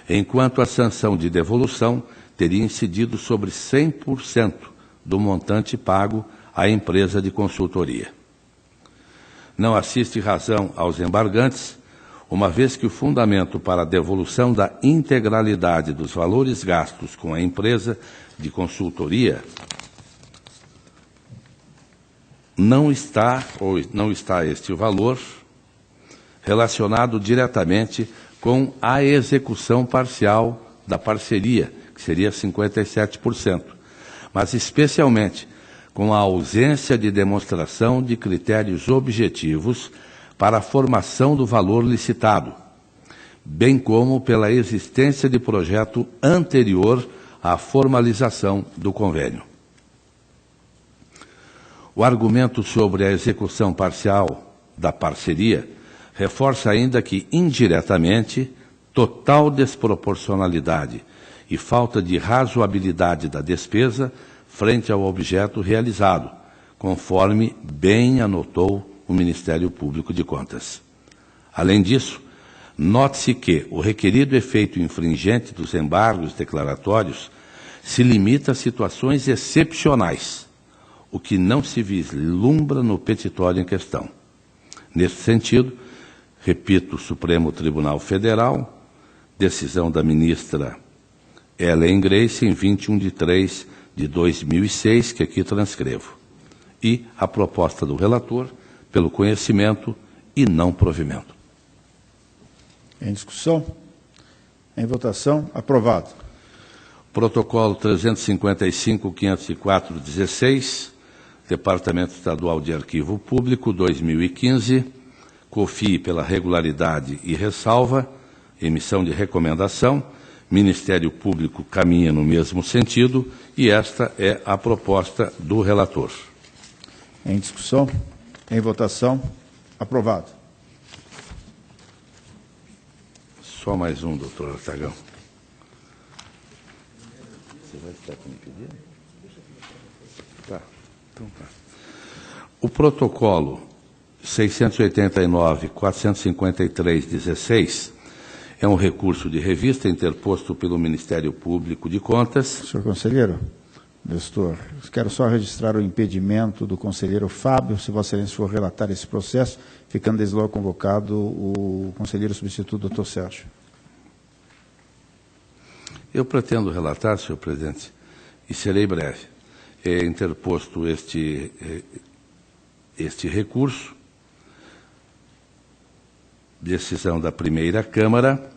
enquanto a sanção de devolução teria incidido sobre 100% do montante pago à empresa de consultoria. Não assiste razão aos embargantes, uma vez que o fundamento para a devolução da integralidade dos valores gastos com a empresa de consultoria não está este valor relacionado diretamente com a execução parcial da parceria, que seria 57%, mas especialmente com a ausência de demonstração de critérios objetivos para a formação do valor licitado, bem como pela existência de projeto anterior à formalização do convênio. O argumento sobre a execução parcial da parceria reforça ainda que, indiretamente, total desproporcionalidade e falta de razoabilidade da despesa frente ao objeto realizado, conforme bem anotou o Ministério Público de Contas. Além disso, note-se que o requerido efeito infringente dos embargos declaratórios se limita a situações excepcionais, o que não se vislumbra no petitório em questão. Nesse sentido, repito, o Supremo Tribunal Federal, decisão da ministra Ellen Grace, em 21 de 3 de 2006, que aqui transcrevo, e a proposta do relator pelo conhecimento e não provimento. Em discussão? Em votação? Aprovado. Protocolo 355.504/16, Departamento Estadual de Arquivo Público, 2015, COFIE pela regularidade e ressalva, emissão de recomendação, Ministério Público caminha no mesmo sentido e esta é a proposta do relator. Em discussão? Em votação? Aprovado. Só mais um, doutor Artagão. Você vai ficar com o pedido? Tá, então tá. O protocolo 689.453/16 é um recurso de revista interposto pelo Ministério Público de Contas. Senhor conselheiro, Nestor, quero só registrar o impedimento do conselheiro Fábio, se Vossa Excelência for relatar esse processo, ficando desde logo convocado o conselheiro substituto, doutor Sérgio. Eu pretendo relatar, senhor presidente, e serei breve. É interposto este recurso, decisão da primeira Câmara,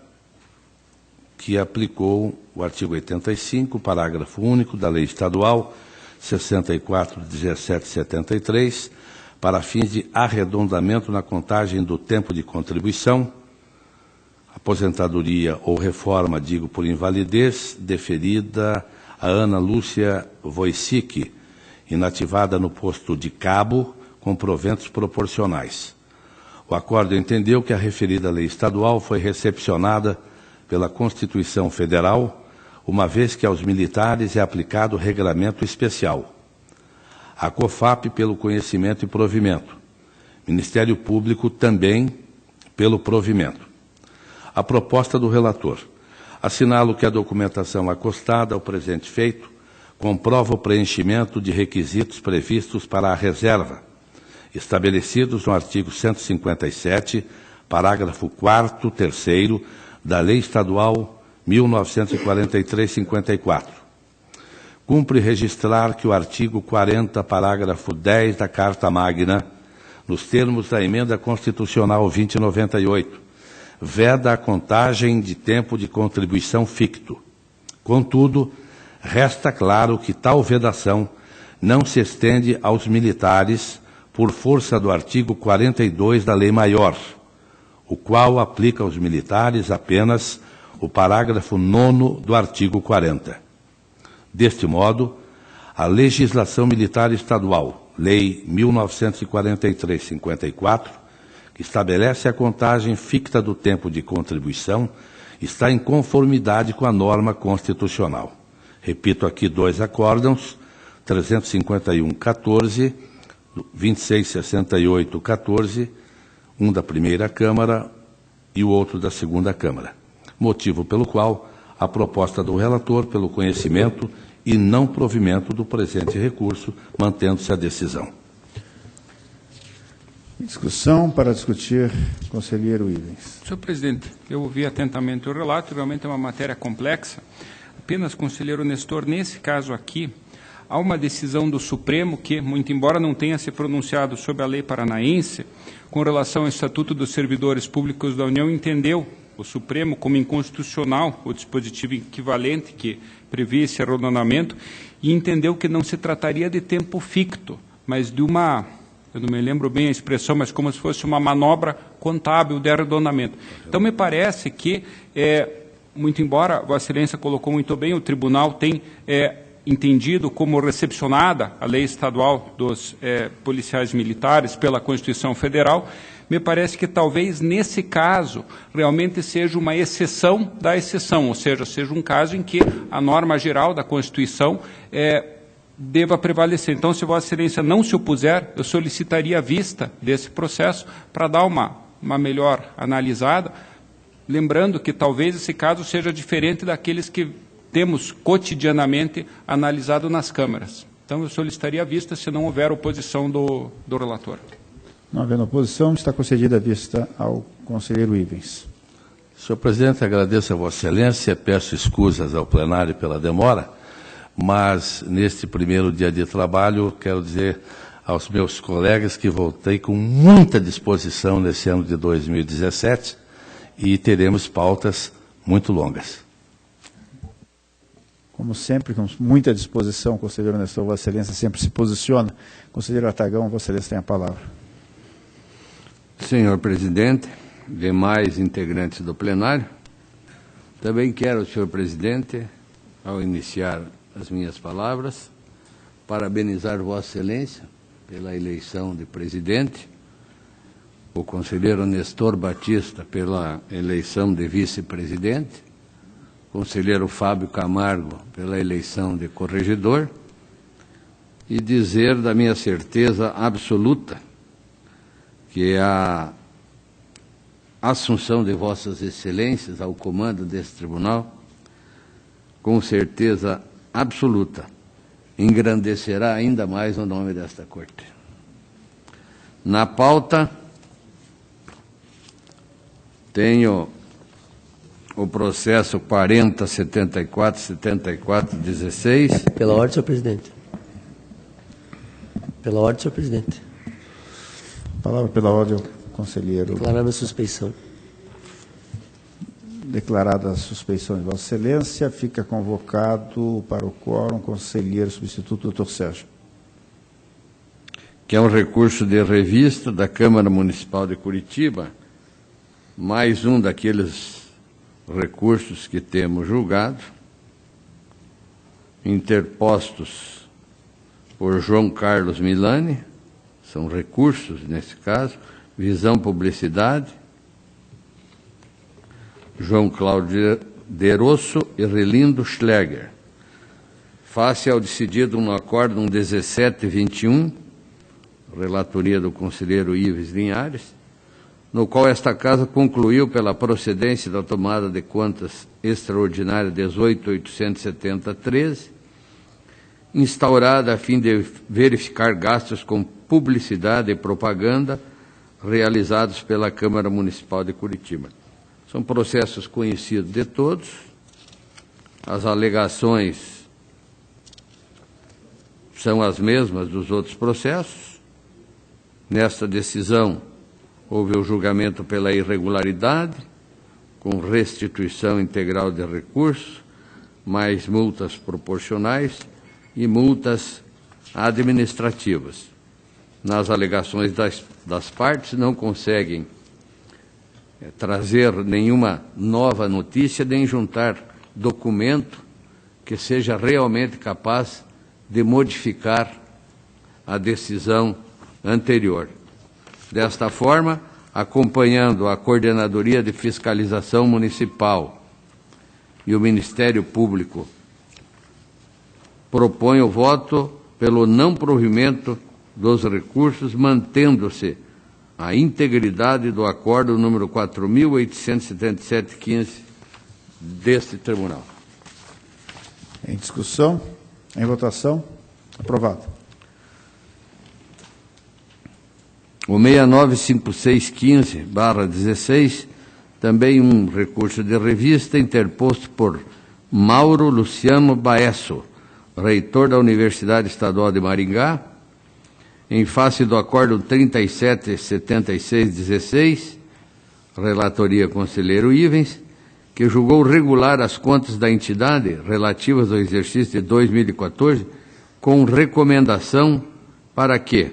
que aplicou o artigo 85, parágrafo único da Lei Estadual 64.1773, para fins de arredondamento na contagem do tempo de contribuição, aposentadoria ou reforma, digo por invalidez, deferida a Ana Lúcia Wojcicki, inativada no posto de cabo, com proventos proporcionais. O acordo entendeu que a referida lei estadual foi recepcionada pela Constituição Federal, uma vez que aos militares é aplicado regramento especial. A COFAP pelo conhecimento e provimento. Ministério Público também pelo provimento. A proposta do relator. Assinalo que a documentação acostada ao presente feito comprova o preenchimento de requisitos previstos para a reserva, estabelecidos no artigo 157, parágrafo 4º, 3º, da Lei Estadual 1943-54. Cumpre registrar que o artigo 40, parágrafo 10 da Carta Magna, nos termos da Emenda Constitucional 2098, veda a contagem de tempo de contribuição ficto. Contudo, resta claro que tal vedação não se estende aos militares por força do artigo 42 da Lei Maior, o qual aplica aos militares apenas o parágrafo 9º do artigo 40. Deste modo, a legislação militar estadual, Lei 1943-54, que estabelece a contagem ficta do tempo de contribuição, está em conformidade com a norma constitucional. Repito aqui dois acórdãos, 351-14, 2668-14, um da primeira Câmara e o outro da segunda Câmara. Motivo pelo qual a proposta do relator pelo conhecimento e não provimento do presente recurso, mantendo-se a decisão. Discussão para discutir, conselheiro Ivens. Senhor presidente, eu ouvi atentamente o relato, realmente é uma matéria complexa. Apenas, conselheiro Nestor, nesse caso aqui, há uma decisão do Supremo que, muito embora não tenha se pronunciado sobre a lei paranaense, com relação ao Estatuto dos Servidores Públicos da União, entendeu o Supremo como inconstitucional o dispositivo equivalente que previa esse arredondamento e entendeu que não se trataria de tempo ficto, mas de uma, eu não me lembro bem a expressão, mas como se fosse uma manobra contábil de arredondamento. Então, me parece que, muito embora Vossa Excelência colocou muito bem, o Tribunal tem entendido como recepcionada a lei estadual dos policiais militares pela Constituição Federal, me parece que talvez nesse caso realmente seja uma exceção da exceção, ou seja um caso em que a norma geral da Constituição deva prevalecer. Então, se Vossa Excelência não se opuser, eu solicitaria a vista desse processo para dar uma melhor analisada, lembrando que talvez esse caso seja diferente daqueles que temos cotidianamente analisado nas câmaras. Então, eu solicitaria a vista se não houver oposição do relator. Não havendo oposição, está concedida a vista ao conselheiro Ivens. Senhor presidente, agradeço a Vossa Excelência, peço escusas ao plenário pela demora, mas neste primeiro dia de trabalho, quero dizer aos meus colegas que voltei com muita disposição nesse ano de 2017 e teremos pautas muito longas. Como sempre, com muita disposição, conselheiro Nestor, Vossa Excelência sempre se posiciona. Conselheiro Artagão, Vossa Excelência tem a palavra. Senhor presidente, demais integrantes do plenário, também quero, senhor presidente, ao iniciar as minhas palavras, parabenizar Vossa Excelência pela eleição de presidente, o conselheiro Nestor Batista pela eleição de vice-presidente, o conselheiro Fábio Camargo pela eleição de corregedor, e dizer da minha certeza absoluta que a assunção de Vossas Excelências ao comando desse tribunal, com certeza absoluta, engrandecerá ainda mais o nome desta Corte. Na pauta, tenho o processo 40.74.74.16. Pela ordem, senhor presidente. Pela ordem, senhor presidente. Palavra pela ordem ao conselheiro. Declarar a suspeição. Declarada a suspeição de Vossa Excelência, fica convocado para o quórum o conselheiro substituto, doutor Sérgio. Que é um recurso de revista da Câmara Municipal de Curitiba, mais um daqueles recursos que temos julgado, interpostos por João Carlos Milani, são recursos, nesse caso, Visão Publicidade, João Cláudio Derosso e Relindo Schleger. Face ao decidido no acórdão 1721, relatoria do conselheiro Ives Linhares, no qual esta Casa concluiu pela procedência da tomada de contas extraordinária 18.870.13, instaurada a fim de verificar gastos com publicidade e propaganda realizados pela Câmara Municipal de Curitiba. São processos conhecidos de todos, as alegações são as mesmas dos outros processos. Nesta decisão, houve o julgamento pela irregularidade, com restituição integral de recursos, mais multas proporcionais e multas administrativas. Nas alegações das partes, não conseguem trazer nenhuma nova notícia, nem juntar documento que seja realmente capaz de modificar a decisão anterior. Desta forma, acompanhando a Coordenadoria de Fiscalização Municipal e o Ministério Público, propõe o voto pelo não provimento dos recursos, mantendo-se a integridade do acordo número 4.877.15 deste tribunal. Em discussão, em votação, aprovado. O 695615/16, também um recurso de revista interposto por Mauro Luciano Baesso, reitor da Universidade Estadual de Maringá, em face do Acórdão 3776-16, relatoria conselheiro Ivens, que julgou regular as contas da entidade relativas ao exercício de 2014, com recomendação para que,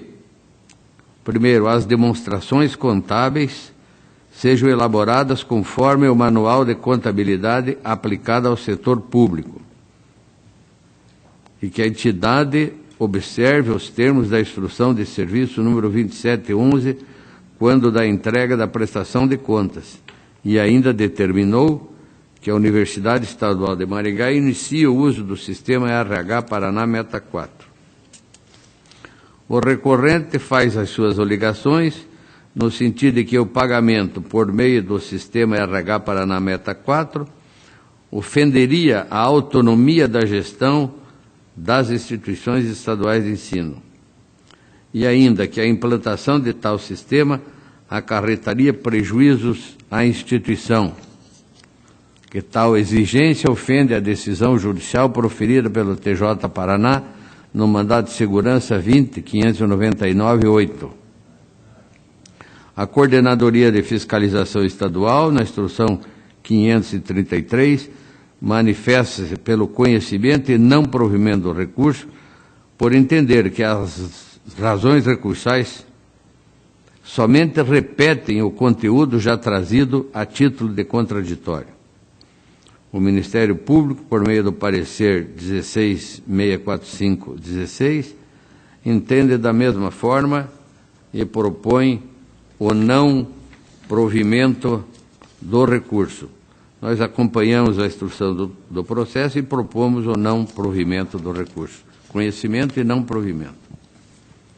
primeiro, as demonstrações contábeis sejam elaboradas conforme o Manual de Contabilidade aplicado ao setor público, e que a entidade observe os termos da Instrução de Serviço número 2711, quando da entrega da prestação de contas, e ainda determinou que a Universidade Estadual de Maringá inicie o uso do sistema RH Paraná Meta 4. O recorrente faz as suas alegações no sentido de que o pagamento por meio do sistema RH Paraná Meta 4 ofenderia a autonomia da gestão das instituições estaduais de ensino, e ainda que a implantação de tal sistema acarretaria prejuízos à instituição, que tal exigência ofende a decisão judicial proferida pelo TJ Paraná no mandado de segurança 20.599-8. A Coordenadoria de Fiscalização Estadual, na Instrução 533, manifesta-se pelo conhecimento e não provimento do recurso, por entender que as razões recursais somente repetem o conteúdo já trazido a título de contraditório. O Ministério Público, por meio do parecer 16.645/16, entende da mesma forma e propõe o não provimento do recurso. Nós acompanhamos a instrução do processo e propomos o não provimento do recurso. Conhecimento e não provimento.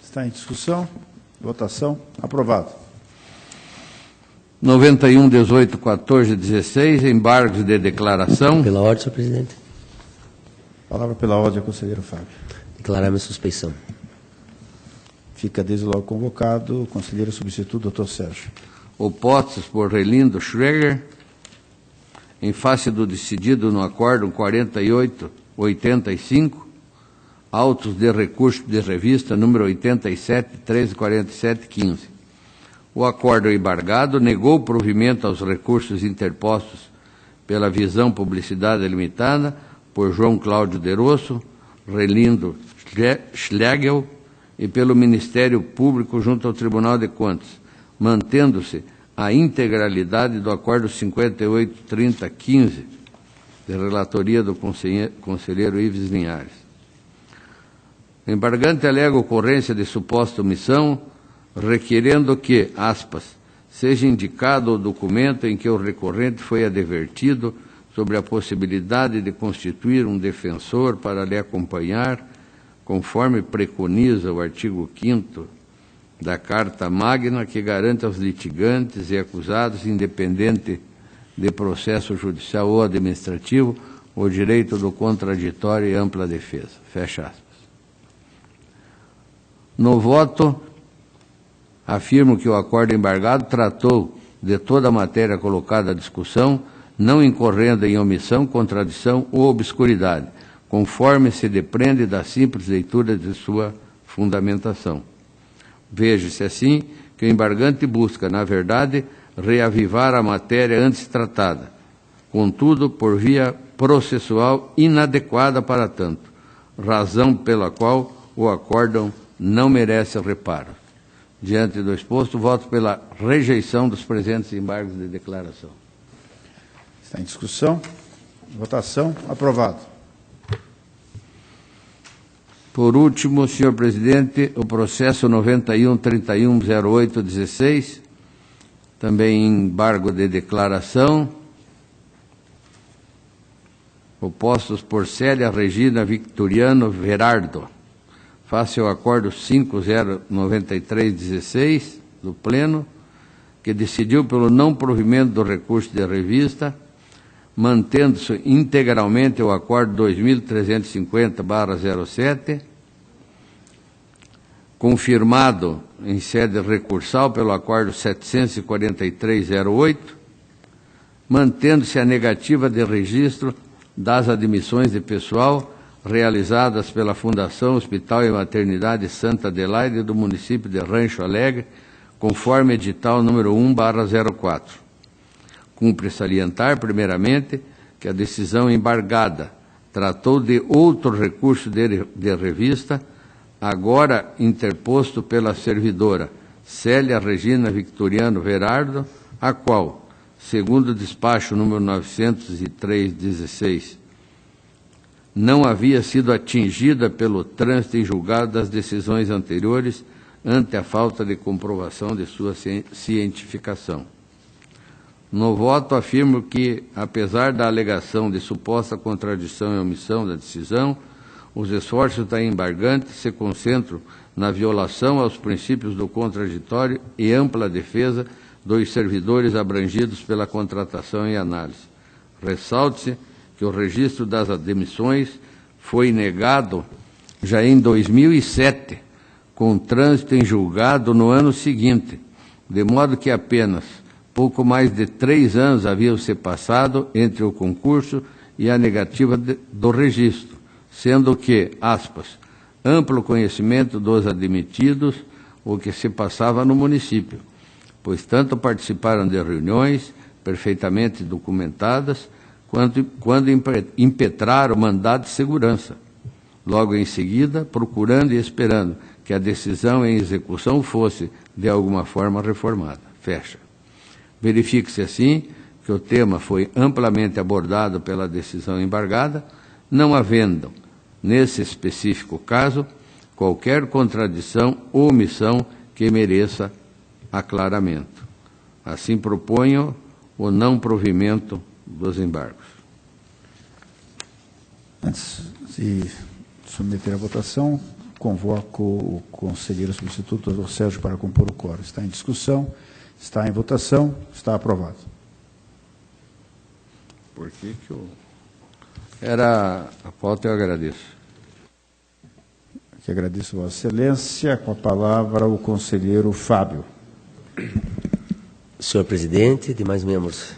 Está em discussão. Votação. Aprovado. 91, 18, 14, 16, embargos de declaração. Pela ordem, senhor presidente. Palavra pela ordem, conselheiro Fábio. Declarar minha suspeição. Fica desde logo convocado o conselheiro substituto, doutor Sérgio. Opostos por Relindo Schreger, em face do decidido no Acórdão 4885, autos de recurso de revista número 87, 1347, 15. O acórdão embargado negou provimento aos recursos interpostos pela Visão Publicidade Limitada por João Cláudio de Rosso, Relindo Schlegel e pelo Ministério Público junto ao Tribunal de Contas, mantendo-se a integralidade do Acórdão 5830-15, de relatoria do conselheiro Ives Linhares. O embargante alega ocorrência de suposta omissão, requerendo que, aspas, seja indicado o documento em que o recorrente foi advertido sobre a possibilidade de constituir um defensor para lhe acompanhar, conforme preconiza o artigo 5º da Carta Magna, que garante aos litigantes e acusados, independente de processo judicial ou administrativo, o direito do contraditório e ampla defesa. Fecha aspas. No voto, afirmo que o acórdão embargado tratou de toda a matéria colocada à discussão, não incorrendo em omissão, contradição ou obscuridade, conforme se depreende da simples leitura de sua fundamentação. Veja-se assim que o embargante busca, na verdade, reavivar a matéria antes tratada, contudo, por via processual inadequada para tanto, razão pela qual o acórdão não merece reparo. Diante do exposto, voto pela rejeição dos presentes embargos de declaração. Está em discussão. Votação. Aprovado. Por último, senhor presidente, o processo 91-3108-16, também embargo de declaração, opostos por Célia Regina Victoriano Verardo, face ao Acórdão 5093-16 do Pleno, que decidiu pelo não provimento do recurso de revista, mantendo-se integralmente o Acórdão 2350/07, confirmado em sede recursal pelo Acórdão 743/08, mantendo-se a negativa de registro das admissões de pessoal realizadas pela Fundação Hospital e Maternidade Santa Adelaide do município de Rancho Alegre, conforme edital número 1/04. Cumpre salientar, primeiramente, que a decisão embargada tratou de outro recurso de revista, agora interposto pela servidora Célia Regina Victoriano Verardo, a qual, segundo o despacho número 903/16, não havia sido atingida pelo trânsito em julgado das decisões anteriores ante a falta de comprovação de sua cientificação. No voto, afirmo que, apesar da alegação de suposta contradição e omissão da decisão, os esforços da embargante se concentram na violação aos princípios do contraditório e ampla defesa dos servidores abrangidos pela contratação e análise. Ressalte-se que o registro das admissões foi negado já em 2007, com trânsito em julgado no ano seguinte, de modo que apenas pouco mais de 3 anos haviam se passado entre o concurso e a negativa do registro, sendo que, aspas, amplo conhecimento dos admitidos o que se passava no município, pois tanto participaram de reuniões perfeitamente documentadas, quando impetraram mandado de segurança. Logo em seguida, procurando e esperando que a decisão em execução fosse, de alguma forma, reformada. Fecha. Verifique-se, assim, que o tema foi amplamente abordado pela decisão embargada, não havendo, nesse específico caso, qualquer contradição ou omissão que mereça aclaramento. Assim, proponho o não provimento dos embargos. Antes de submeter à votação, convoco o conselheiro substituto, Dr. Sérgio, para compor o quórum. Está em discussão, está em votação, está aprovado. Por que eu... Era a pauta, eu agradeço. Que agradeço, Vossa Excelência. Com a palavra, o conselheiro Fábio. Senhor presidente, demais membros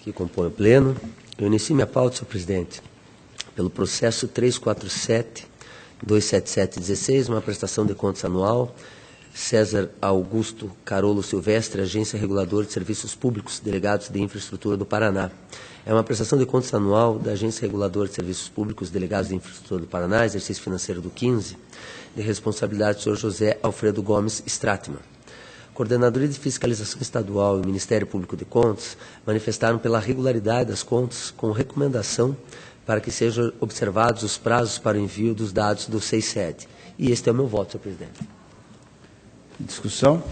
que compõem o pleno, eu inicio minha pauta, senhor presidente, pelo processo 347-27716, uma prestação de contas anual, César Augusto Carolo Silvestre, Agência Reguladora de Serviços Públicos, Delegados de Infraestrutura do Paraná. É uma prestação de contas anual da Agência Reguladora de Serviços Públicos, Delegados de Infraestrutura do Paraná, exercício financeiro do 15, de responsabilidade do senhor José Alfredo Gomes Stratman. Coordenadoria de Fiscalização Estadual e o Ministério Público de Contas manifestaram pela regularidade das contas com recomendação para que sejam observados os prazos para o envio dos dados do SEI-SED. E este é o meu voto, senhor presidente. Em discussão?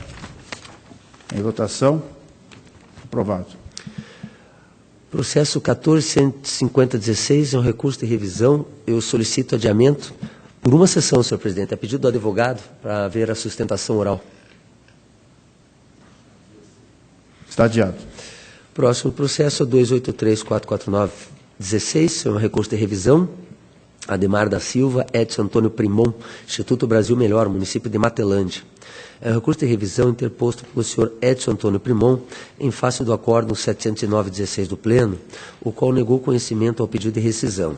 Em votação? Aprovado. Processo 14.150.16 é um recurso de revisão. Eu solicito adiamento por uma sessão, senhor presidente, a pedido do advogado, para ver a sustentação oral. Está adiado. Próximo processo, 283.449.16, é um recurso de revisão. Ademar da Silva, Edson Antônio Primon, Instituto Brasil Melhor, município de Matelândia. É um recurso de revisão interposto pelo senhor Edson Antônio Primon, em face do acórdão 709/16 do Pleno, o qual negou conhecimento ao pedido de rescisão.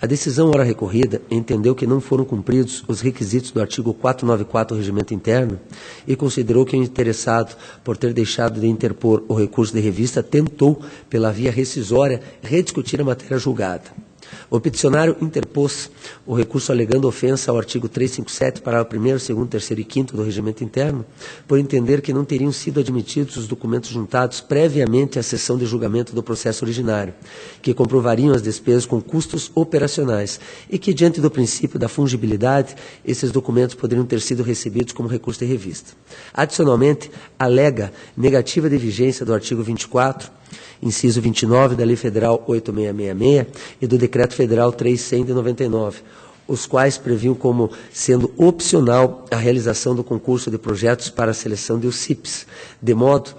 A decisão ora recorrida entendeu que não foram cumpridos os requisitos do artigo 494 do Regimento Interno e considerou que o interessado, por ter deixado de interpor o recurso de revista, tentou, pela via rescisória, rediscutir a matéria julgada. O peticionário interpôs o recurso alegando ofensa ao artigo 357, parágrafo 1º, 2º, 3º e 5º do Regimento Interno, por entender que não teriam sido admitidos os documentos juntados previamente à sessão de julgamento do processo originário, que comprovariam as despesas com custos operacionais e que, diante do princípio da fungibilidade, esses documentos poderiam ter sido recebidos como recurso de revista. Adicionalmente, alega negativa de vigência do artigo 24, inciso 29 da Lei Federal 8666 e do Decreto Federal 3100 de 99, os quais previam como sendo opcional a realização do concurso de projetos para a seleção de OCIPs, de modo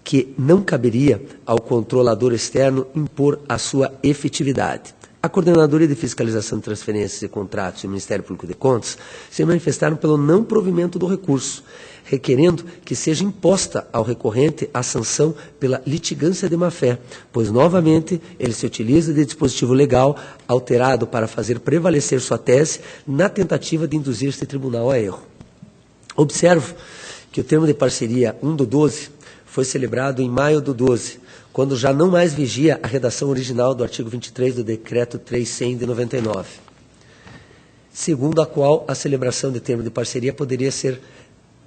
que não caberia ao controlador externo impor a sua efetividade. A Coordenadoria de Fiscalização de Transferências e Contratos e o Ministério Público de Contas se manifestaram pelo não provimento do recurso, requerendo que seja imposta ao recorrente a sanção pela litigância de má-fé, pois, novamente, ele se utiliza de dispositivo legal alterado para fazer prevalecer sua tese na tentativa de induzir este tribunal a erro. Observo que o termo de parceria 1/12 foi celebrado em maio do 12, quando já não mais vigia a redação original do artigo 23 do Decreto 300 de 99, segundo a qual a celebração de termo de parceria poderia ser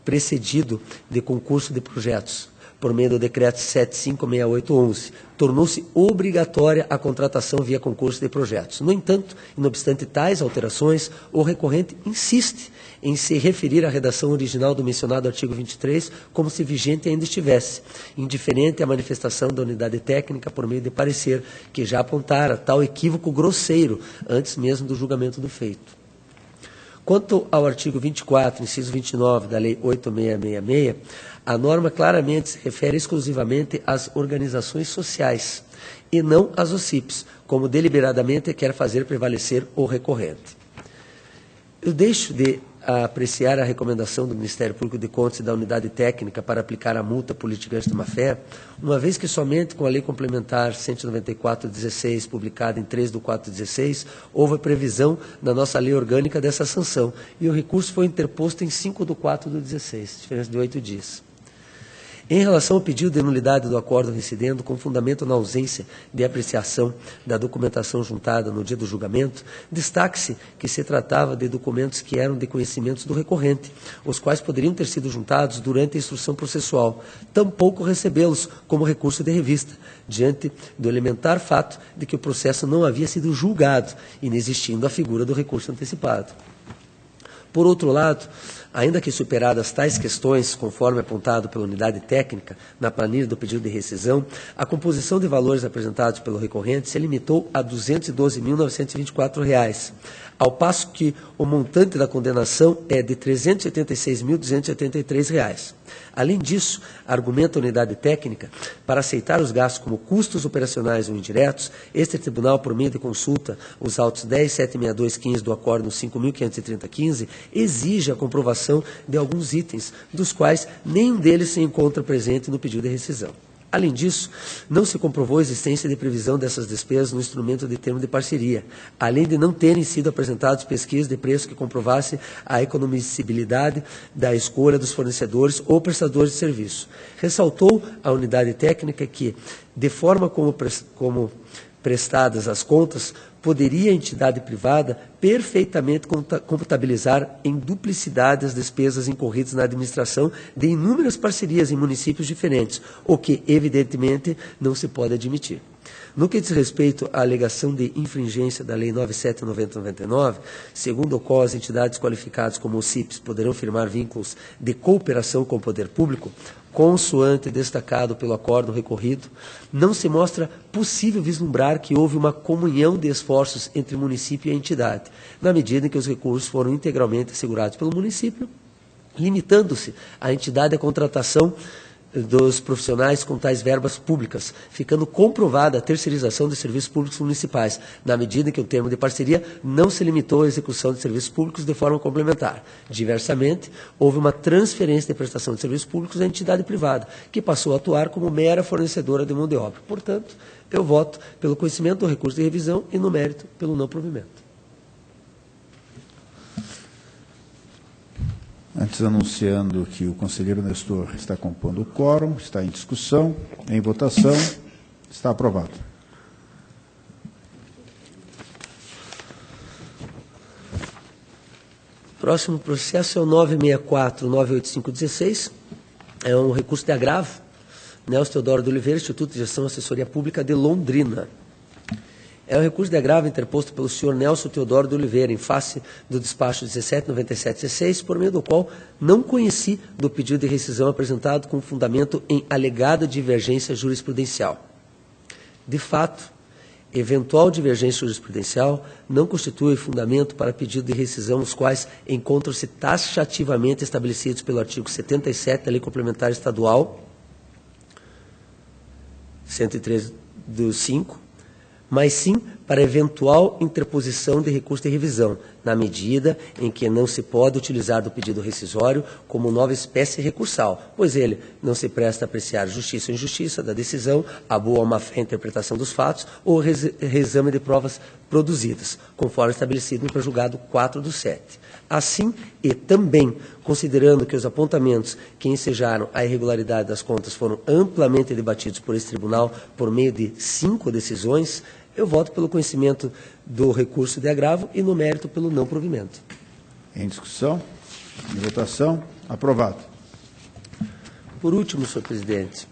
precedido de concurso de projetos, por meio do Decreto 756811. Tornou-se obrigatória a contratação via concurso de projetos. No entanto, e não obstante tais alterações, o recorrente insiste em se referir à redação original do mencionado artigo 23 como se vigente ainda estivesse, indiferente à manifestação da unidade técnica por meio de parecer, que já apontara tal equívoco grosseiro antes mesmo do julgamento do feito. Quanto ao artigo 24, inciso 29 da Lei 8666, a norma claramente se refere exclusivamente às organizações sociais e não às OCIPs, como deliberadamente quer fazer prevalecer o recorrente. Eu deixo de apreciar a recomendação do Ministério Público de Contas e da Unidade Técnica para aplicar a multa por litigância de má-fé, uma vez que somente com a Lei Complementar 194/16, publicada em 3/4/16, houve previsão na nossa lei orgânica dessa sanção, e o recurso foi interposto em 5/4/16, diferença de 8 dias. Em relação ao pedido de nulidade do acordo residendo, com fundamento na ausência de apreciação da documentação juntada no dia do julgamento, destaque-se que se tratava de documentos que eram de conhecimentos do recorrente, os quais poderiam ter sido juntados durante a instrução processual, tampouco recebê-los como recurso de revista, diante do elementar fato de que o processo não havia sido julgado, inexistindo a figura do recurso antecipado. Por outro lado, ainda que superadas tais questões, conforme apontado pela unidade técnica na planilha do pedido de rescisão, a composição de valores apresentados pelo recorrente se limitou a R$ 212.924, ao passo que o montante da condenação é de R$ 386.283. Além disso, argumenta a unidade técnica, para aceitar os gastos como custos operacionais ou indiretos, este tribunal, por meio de consulta, os autos 10.762.15 do acórdão 5.530.15, exige a comprovação de alguns itens, dos quais nenhum deles se encontra presente no pedido de rescisão. Além disso, não se comprovou a existência de previsão dessas despesas no instrumento de termo de parceria, além de não terem sido apresentados pesquisas de preço que comprovasse a economicibilidade da escolha dos fornecedores ou prestadores de serviço. Ressaltou a unidade técnica que, de forma como prestadas as contas, poderia a entidade privada perfeitamente contabilizar em duplicidade as despesas incorridas na administração de inúmeras parcerias em municípios diferentes, o que, evidentemente, não se pode admitir. No que diz respeito à alegação de infringência da Lei 97/90/99, segundo o qual as entidades qualificadas como OCIPs poderão firmar vínculos de cooperação com o poder público, consoante destacado pelo acórdão recorrido, não se mostra possível vislumbrar que houve uma comunhão de esforços entre município e entidade, na medida em que os recursos foram integralmente assegurados pelo município, limitando-se a entidade à contratação dos profissionais com tais verbas públicas, ficando comprovada a terceirização de serviços públicos municipais, na medida em que o termo de parceria não se limitou à execução de serviços públicos de forma complementar. Diversamente, houve uma transferência de prestação de serviços públicos à entidade privada, que passou a atuar como mera fornecedora de mão de obra. Portanto, eu voto pelo conhecimento do recurso de revisão e, no mérito, pelo não provimento. Antes anunciando que o conselheiro Nestor está compondo o quórum, está em discussão, em votação, está aprovado. Próximo processo é o 964-98516, é um recurso de agravo, Nelson Teodoro de Oliveira, Instituto de Gestão e Assessoria Pública de Londrina. É um recurso de agravo interposto pelo senhor Nelson Teodoro de Oliveira, em face do despacho 1797-16, por meio do qual não conheci do pedido de rescisão apresentado com fundamento em alegada divergência jurisprudencial. De fato, eventual divergência jurisprudencial não constitui fundamento para pedido de rescisão, os quais encontram-se taxativamente estabelecidos pelo artigo 77 da Lei Complementar Estadual 103/5, mas sim para eventual interposição de recurso de revisão, na medida em que não se pode utilizar do pedido rescisório como nova espécie recursal, pois ele não se presta a apreciar justiça ou injustiça da decisão, a boa ou má fé interpretação dos fatos ou reexame de provas produzidas, conforme estabelecido no pré-julgado 4/7. Assim, e também considerando que os apontamentos que ensejaram a irregularidade das contas foram amplamente debatidos por esse tribunal por meio de 5 decisões, eu voto pelo conhecimento do recurso de agravo e no mérito pelo não provimento. Em discussão, em votação, aprovado. Por último, senhor presidente,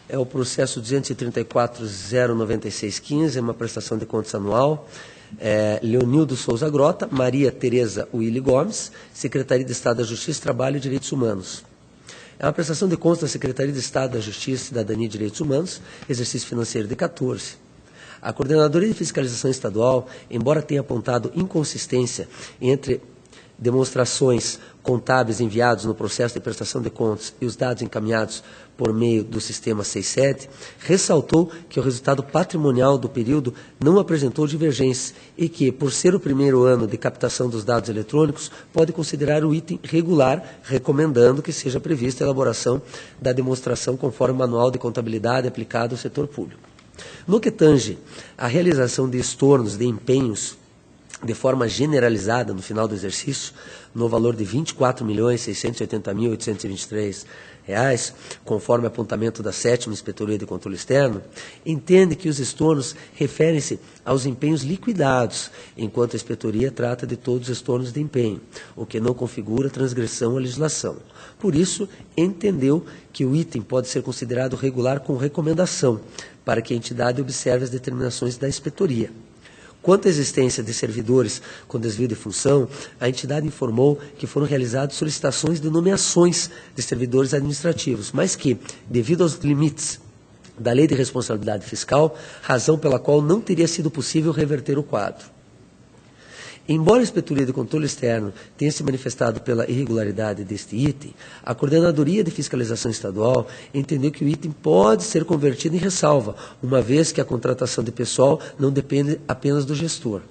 é o processo 234.09615, é uma prestação de contas anual. Leonildo Souza Grota, Maria Tereza Willy Gomes, Secretaria de Estado da Justiça, Trabalho e Direitos Humanos. É uma prestação de contas da Secretaria de Estado da Justiça, Cidadania e Direitos Humanos, exercício financeiro de 14. A Coordenadoria de Fiscalização Estadual, embora tenha apontado inconsistência entre demonstrações contábeis enviados no processo de prestação de contas e os dados encaminhados por meio do sistema 67, ressaltou que o resultado patrimonial do período não apresentou divergências e que, por ser o primeiro ano de captação dos dados eletrônicos, pode considerar o item regular, recomendando que seja prevista a elaboração da demonstração conforme o Manual de Contabilidade aplicado ao setor público. No que tange à realização de estornos de empenhos de forma generalizada no final do exercício, no valor de R$ 24.680.823, conforme apontamento da 7ª Inspetoria de Controle Externo, entende que os estornos referem-se aos empenhos liquidados, enquanto a inspetoria trata de todos os estornos de empenho, o que não configura transgressão à legislação. Por isso, entendeu que o item pode ser considerado regular com recomendação, para que a entidade observe as determinações da inspetoria. Quanto à existência de servidores com desvio de função, a entidade informou que foram realizadas solicitações de nomeações de servidores administrativos, mas que, devido aos limites da Lei de Responsabilidade Fiscal, razão pela qual não teria sido possível reverter o quadro. Embora a Inspetoria de Controle Externo tenha se manifestado pela irregularidade deste item, a Coordenadoria de Fiscalização Estadual entendeu que o item pode ser convertido em ressalva, uma vez que a contratação de pessoal não depende apenas do gestor.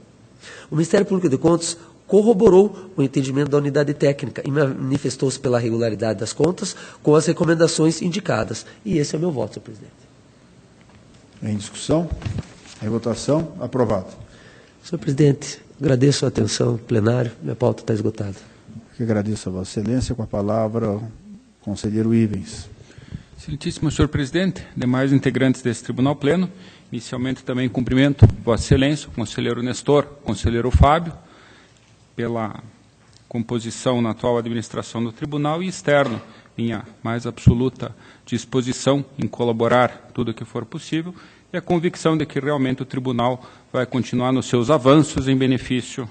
O Ministério Público de Contas corroborou o entendimento da unidade técnica e manifestou-se pela regularidade das contas com as recomendações indicadas. E esse é o meu voto, senhor presidente. Em discussão, em votação, aprovado. Senhor presidente, agradeço a atenção do plenário, minha pauta está esgotada. Eu agradeço a Vossa Excelência. Com a palavra, o conselheiro Ivens. Excelentíssimo senhor presidente, demais integrantes desse tribunal pleno, inicialmente também cumprimento Vossa Excelência, o conselheiro Nestor, o conselheiro Fábio, pela composição na atual administração do tribunal, e externo, minha mais absoluta disposição em colaborar tudo o que for possível, e a convicção de que realmente o tribunal vai continuar nos seus avanços em benefício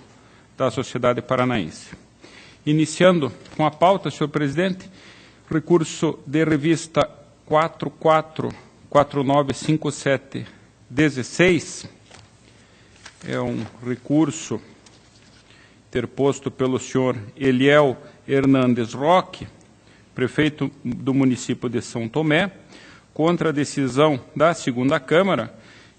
da sociedade paranaense. Iniciando com a pauta, senhor presidente, recurso de revista 44495716, é um recurso interposto pelo senhor Eliel Hernandes Roque, prefeito do município de São Tomé, contra a decisão da segunda Câmara,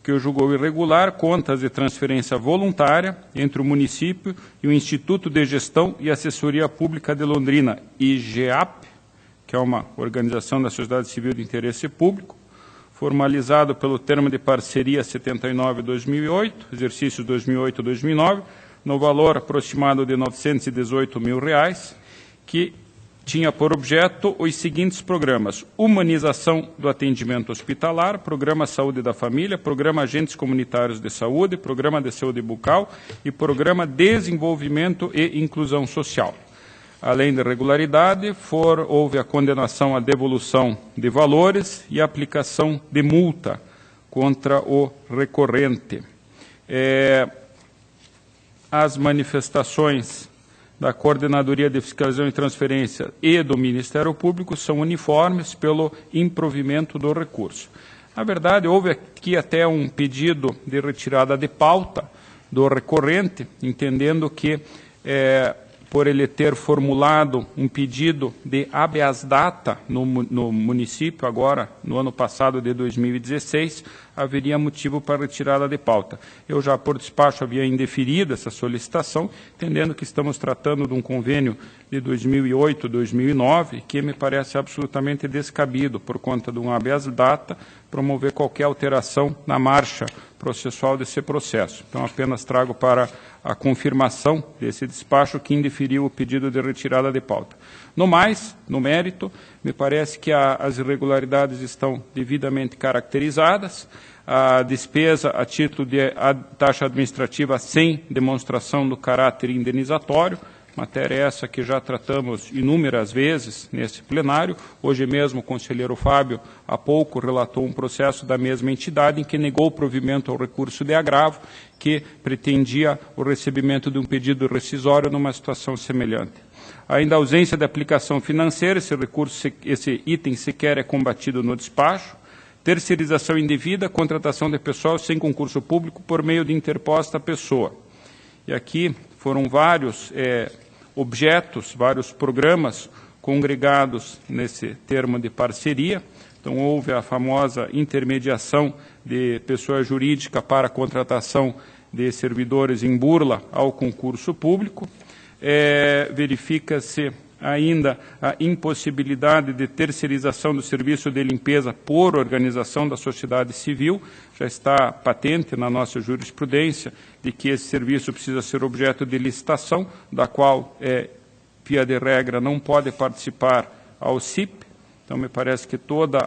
que o julgou irregular contas de transferência voluntária entre o município e o Instituto de Gestão e Assessoria Pública de Londrina, IGEAP, que é uma organização da sociedade civil de interesse público, formalizado pelo termo de parceria 79/2008, exercício 2008-2009, no valor aproximado de R$ 918 mil, que tinha por objeto os seguintes programas: humanização do atendimento hospitalar, programa Saúde da Família, programa Agentes Comunitários de Saúde, programa de Saúde Bucal e programa Desenvolvimento e Inclusão Social. Além da irregularidade, houve a condenação à devolução de valores e a aplicação de multa contra o recorrente. As manifestações da Coordenadoria de Fiscalização e Transferência e do Ministério Público são uniformes pelo improvimento do recurso. Na verdade, houve aqui até um pedido de retirada de pauta do recorrente, entendendo que, por ele ter formulado um pedido de habeas data no município, agora, no ano passado de 2016, haveria motivo para retirada de pauta. Eu já, por despacho, havia indeferido essa solicitação, entendendo que estamos tratando de um convênio de 2008, 2009, que me parece absolutamente descabido, por conta de um habeas data, promover qualquer alteração na marcha processual desse processo. Então, apenas trago para a confirmação desse despacho que indeferiu o pedido de retirada de pauta. No mais, no mérito, me parece que as irregularidades estão devidamente caracterizadas, a despesa a título de taxa administrativa sem demonstração do caráter indenizatório, matéria essa que já tratamos inúmeras vezes nesse plenário. Hoje mesmo o conselheiro Fábio, há pouco, relatou um processo da mesma entidade em que negou o provimento ao recurso de agravo, que pretendia o recebimento de um pedido rescisório numa situação semelhante. Ainda a ausência de aplicação financeira, esse item sequer é combatido no despacho. Terceirização indevida, contratação de pessoal sem concurso público por meio de interposta pessoa. E aqui foram vários objetos, vários programas congregados nesse termo de parceria. Então, houve a famosa intermediação de pessoa jurídica para a contratação de servidores em burla ao concurso público. Verifica-se ainda a impossibilidade de terceirização do serviço de limpeza por organização da sociedade civil. Já está patente na nossa jurisprudência de que esse serviço precisa ser objeto de licitação, da qual, via de regra, não pode participar ao CIP. Então, me parece que toda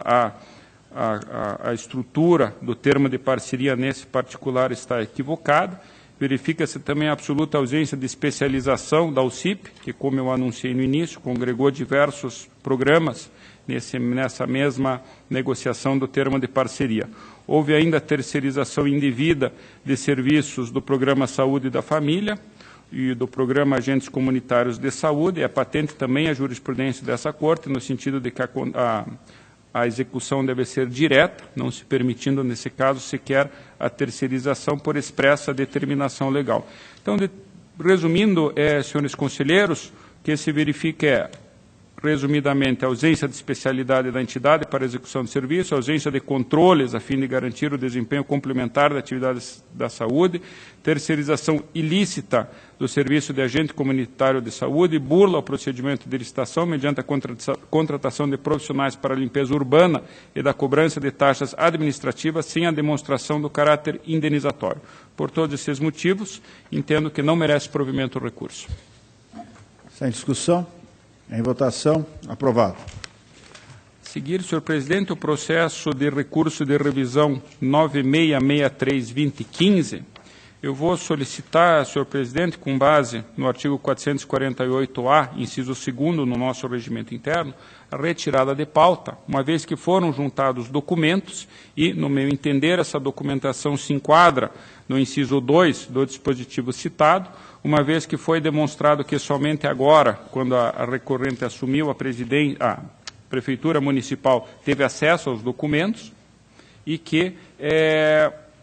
a estrutura do termo de parceria nesse particular está equivocada. Verifica-se também a absoluta ausência de especialização da UCIP, que, como eu anunciei no início, congregou diversos programas nessa mesma negociação do termo de parceria. Houve ainda a terceirização indevida de serviços do Programa Saúde da Família e do Programa Agentes Comunitários de Saúde. É patente também a jurisprudência dessa Corte, no sentido de que a execução deve ser direta, não se permitindo, nesse caso, sequer a terceirização por expressa determinação legal. Então, resumindo, senhores conselheiros, o que se verifica é, resumidamente, a ausência de especialidade da entidade para a execução do serviço, a ausência de controles a fim de garantir o desempenho complementar da atividade da saúde, terceirização ilícita do serviço de agente comunitário de saúde, burla ao procedimento de licitação mediante a contratação de profissionais para a limpeza urbana e da cobrança de taxas administrativas sem a demonstração do caráter indenizatório. Por todos esses motivos, entendo que não merece provimento o recurso. Sem discussão. Em votação, aprovado. Seguir, senhor presidente, o processo de recurso de revisão 9663-2015. Eu vou solicitar, senhor presidente, com base no artigo 448-A, inciso 2º, no nosso regimento interno, a retirada de pauta, uma vez que foram juntados documentos e, no meu entender, essa documentação se enquadra no inciso 2 do dispositivo citado, uma vez que foi demonstrado que somente agora, quando a recorrente assumiu a Prefeitura Municipal teve acesso aos documentos e que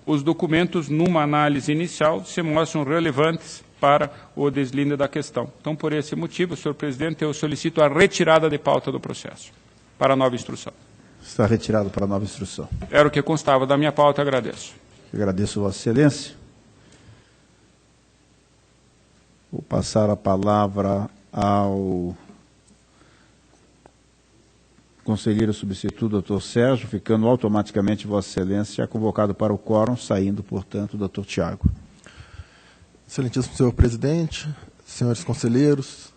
os documentos, numa análise inicial, se mostram relevantes para o deslinde da questão. Então, por esse motivo, senhor presidente, eu solicito a retirada de pauta do processo para a nova instrução. Está retirado para a nova instrução. Era o que constava da minha pauta, agradeço. Agradeço, Vossa Excelência. Vou passar a palavra ao conselheiro substituto, doutor Sérgio, ficando automaticamente Vossa Excelência convocado para o quórum, saindo, portanto, o doutor Tiago. Excelentíssimo senhor presidente, senhores conselheiros,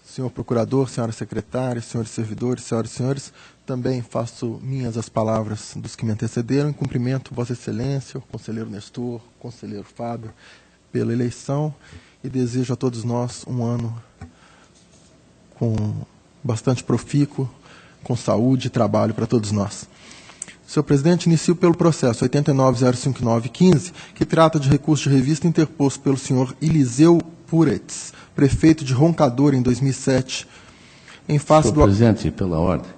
senhor procurador, senhora secretária, senhores servidores, senhoras e senhores, também faço minhas as palavras dos que me antecederam, em cumprimento Vossa Excelência, o conselheiro Nestor, o conselheiro Fábio, pela eleição, e desejo a todos nós um ano com bastante profícuo, com saúde e trabalho para todos nós. Senhor presidente, inicio pelo processo 89.059.15, que trata de recurso de revista interposto pelo senhor Eliseu Puretz, prefeito de Roncador, em 2007, em face do... Senhor presidente, pela ordem.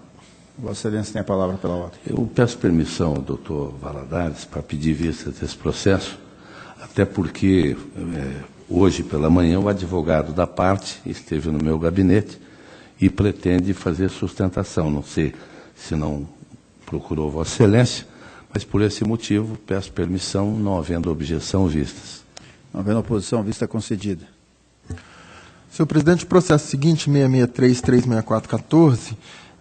Vossa Excelência tem a palavra pela ordem. Eu peço permissão ao doutor Valadares para pedir vista desse processo, até porque hoje pela manhã o advogado da parte esteve no meu gabinete e pretende fazer sustentação. Não sei se não procurou Vossa Excelência, Mas, por esse motivo, peço permissão, não havendo objeção vistas. Não havendo oposição, vista concedida. Senhor presidente, o processo seguinte, 663-364-14,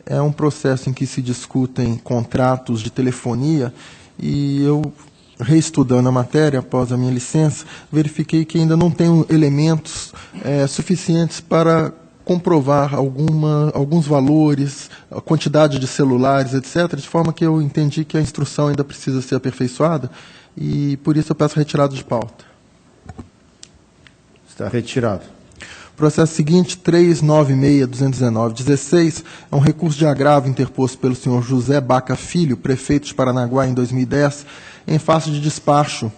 é um processo em que se discutem contratos de telefonia e eu, reestudando a matéria após a minha licença, verifiquei que ainda não tenho elementos suficientes para comprovar alguns valores, a quantidade de celulares, etc., de forma que eu entendi que a instrução ainda precisa ser aperfeiçoada e, por isso, eu peço retirada de pauta. Está retirado. Processo seguinte, 396-219-16, é um recurso de agravo interposto pelo senhor José Baca Filho, prefeito de Paranaguá, em 2010, em face de despacho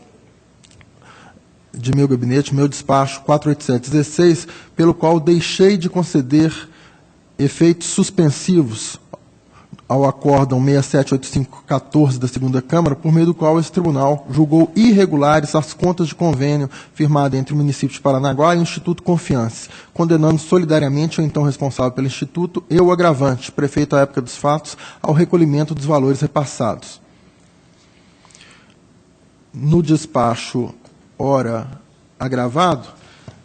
de meu gabinete, meu despacho 487-16, pelo qual deixei de conceder efeitos suspensivos ao acórdão 6785-14 da segunda Câmara, por meio do qual esse tribunal julgou irregulares as contas de convênio firmado entre o município de Paranaguá e o Instituto Confiance, condenando solidariamente o então responsável pelo Instituto e o agravante, prefeito à época dos fatos, ao recolhimento dos valores repassados. No despacho, ora agravado,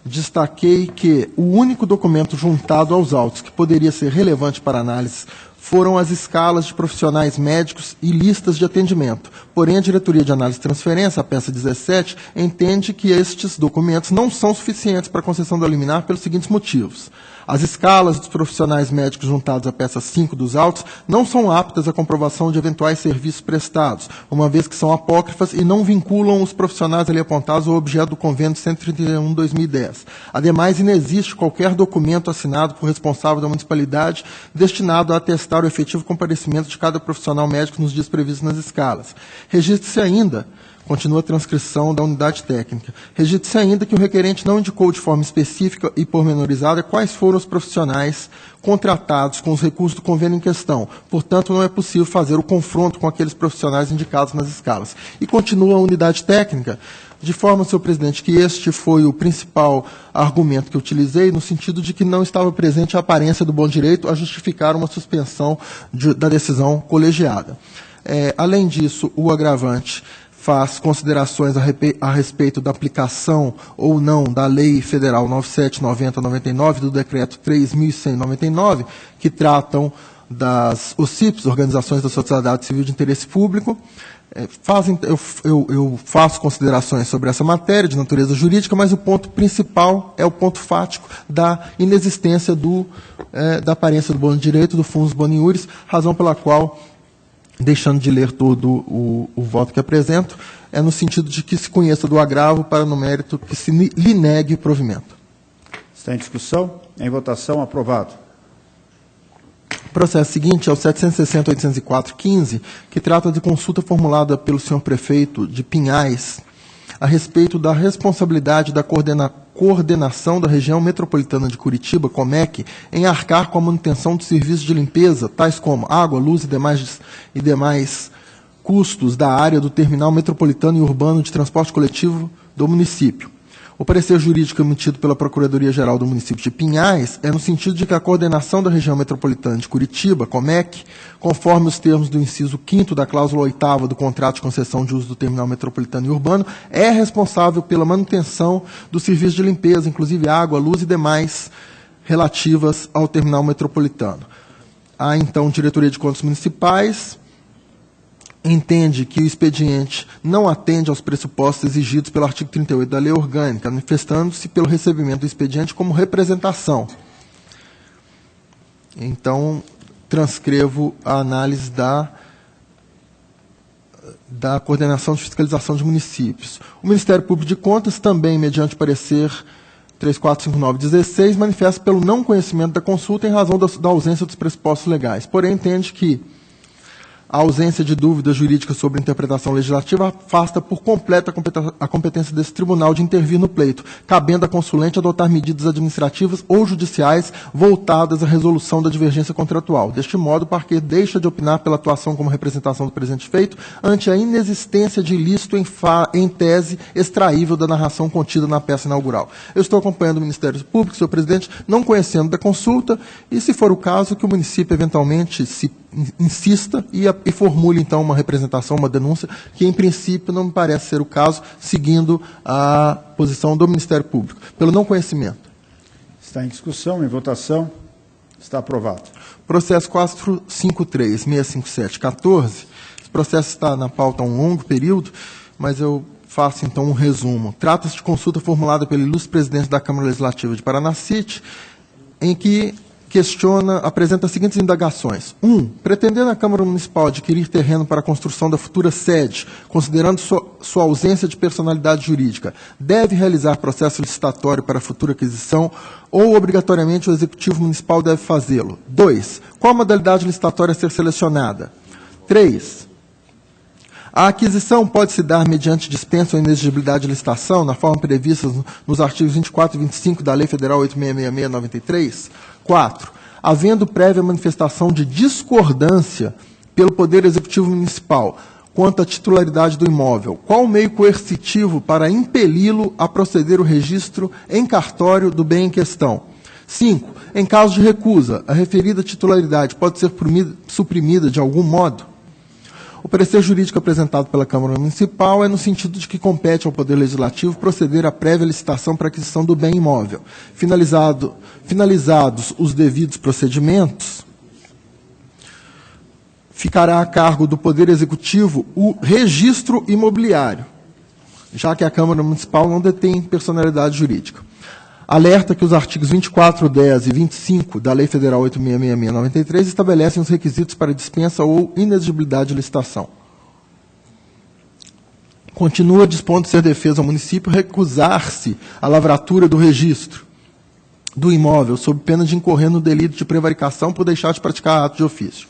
destaquei que o único documento juntado aos autos que poderia ser relevante para análise foram as escalas de profissionais médicos e listas de atendimento. Porém, a Diretoria de Análise e Transferência, a peça 17, entende que estes documentos não são suficientes para a concessão do liminar pelos seguintes motivos. As escalas dos profissionais médicos juntados à peça 5 dos autos não são aptas à comprovação de eventuais serviços prestados, uma vez que são apócrifas e não vinculam os profissionais ali apontados ao objeto do convênio 131/2010. Ademais, inexiste qualquer documento assinado por responsável da municipalidade destinado a atestar o efetivo comparecimento de cada profissional médico nos dias previstos nas escalas. Registre-se ainda, continua a transcrição da unidade técnica. Registre-se ainda que o requerente não indicou de forma específica e pormenorizada quais foram os profissionais contratados com os recursos do convênio em questão. Portanto, não é possível fazer o confronto com aqueles profissionais indicados nas escalas. E continua a unidade técnica, de forma, senhor presidente, que este foi o principal argumento que eu utilizei, no sentido de que não estava presente a aparência do bom direito a justificar uma suspensão da decisão colegiada. Além disso, o agravante faz considerações a respeito da aplicação ou não da Lei Federal 97/90/99, do Decreto 3.199, que tratam das OCIPs, Organizações da Sociedade Civil de Interesse Público. Eu faço considerações sobre essa matéria de natureza jurídica, mas o ponto principal é o ponto fático da inexistência da aparência do bom direito, do fundus boni iuris, razão pela qual, deixando de ler todo o voto que apresento, é no sentido de que se conheça do agravo para, no mérito, que se lhe negue o provimento. Está em discussão? Em votação, aprovado. O processo seguinte é o 760.804.15, que trata de consulta formulada pelo senhor prefeito de Pinhais a respeito da responsabilidade da coordenação da região metropolitana de Curitiba, COMEC, em arcar com a manutenção dos serviços de limpeza, tais como água, luz e demais custos da área do terminal metropolitano e urbano de transporte coletivo do município. O parecer jurídico emitido pela Procuradoria-Geral do município de Pinhais é no sentido de que a coordenação da região metropolitana de Curitiba, COMEC, conforme os termos do inciso 5º da cláusula 8ª do contrato de concessão de uso do terminal metropolitano e urbano, é responsável pela manutenção dos serviços de limpeza, inclusive água, luz e demais relativas ao terminal metropolitano. A, então, Diretoria de Contas Municipais entende que o expediente não atende aos pressupostos exigidos pelo artigo 38 da Lei Orgânica, manifestando-se pelo recebimento do expediente como representação. Então, transcrevo a análise da coordenação de fiscalização de municípios. O Ministério Público de Contas, também, mediante parecer 3459/16, manifesta pelo não conhecimento da consulta em razão da ausência dos pressupostos legais. Porém, entende que a ausência de dúvidas jurídicas sobre interpretação legislativa afasta por completo a competência desse tribunal de intervir no pleito, cabendo à consulente adotar medidas administrativas ou judiciais voltadas à resolução da divergência contratual. Deste modo, o parquet deixa de opinar pela atuação como representação do presente feito ante a inexistência de ilícito em tese extraível da narração contida na peça inaugural. Eu estou acompanhando o Ministério Público, senhor presidente, não conhecendo da consulta, e, se for o caso, que o município, eventualmente, se insista e formule, então, uma representação, uma denúncia, que, em princípio, não me parece ser o caso, seguindo a posição do Ministério Público, pelo não conhecimento. Está em discussão, em votação. Está aprovado. Processo 453-657-14. Esse processo está na pauta há um longo período, mas eu faço, então, um resumo. Trata-se de consulta formulada pelo ilustre presidente da Câmara Legislativa de Paranacite, em que apresenta as seguintes indagações. 1. Pretendendo a Câmara Municipal adquirir terreno para a construção da futura sede, considerando sua ausência de personalidade jurídica, deve realizar processo licitatório para a futura aquisição ou, obrigatoriamente, o Executivo Municipal deve fazê-lo? 2. Qual a modalidade licitatória a ser selecionada? 3. A aquisição pode-se dar mediante dispensa ou inexigibilidade de licitação, na forma prevista nos artigos 24 e 25 da Lei Federal 8.666/93. 4. Havendo prévia manifestação de discordância pelo Poder Executivo Municipal quanto à titularidade do imóvel, qual o meio coercitivo para impeli-lo a proceder o registro em cartório do bem em questão? 5. Em caso de recusa, a referida titularidade pode ser suprimida de algum modo? O parecer jurídico apresentado pela Câmara Municipal é no sentido de que compete ao Poder Legislativo proceder à prévia licitação para aquisição do bem imóvel. Finalizados os devidos procedimentos, ficará a cargo do Poder Executivo o registro imobiliário, já que a Câmara Municipal não detém personalidade jurídica. Alerta que os artigos 24, 10 e 25 da Lei Federal 8.666/93 estabelecem os requisitos para dispensa ou inexigibilidade de licitação. Continua dispondo de ser defesa ao município recusar-se à lavratura do registro do imóvel, sob pena de incorrer no delito de prevaricação por deixar de praticar ato de ofício.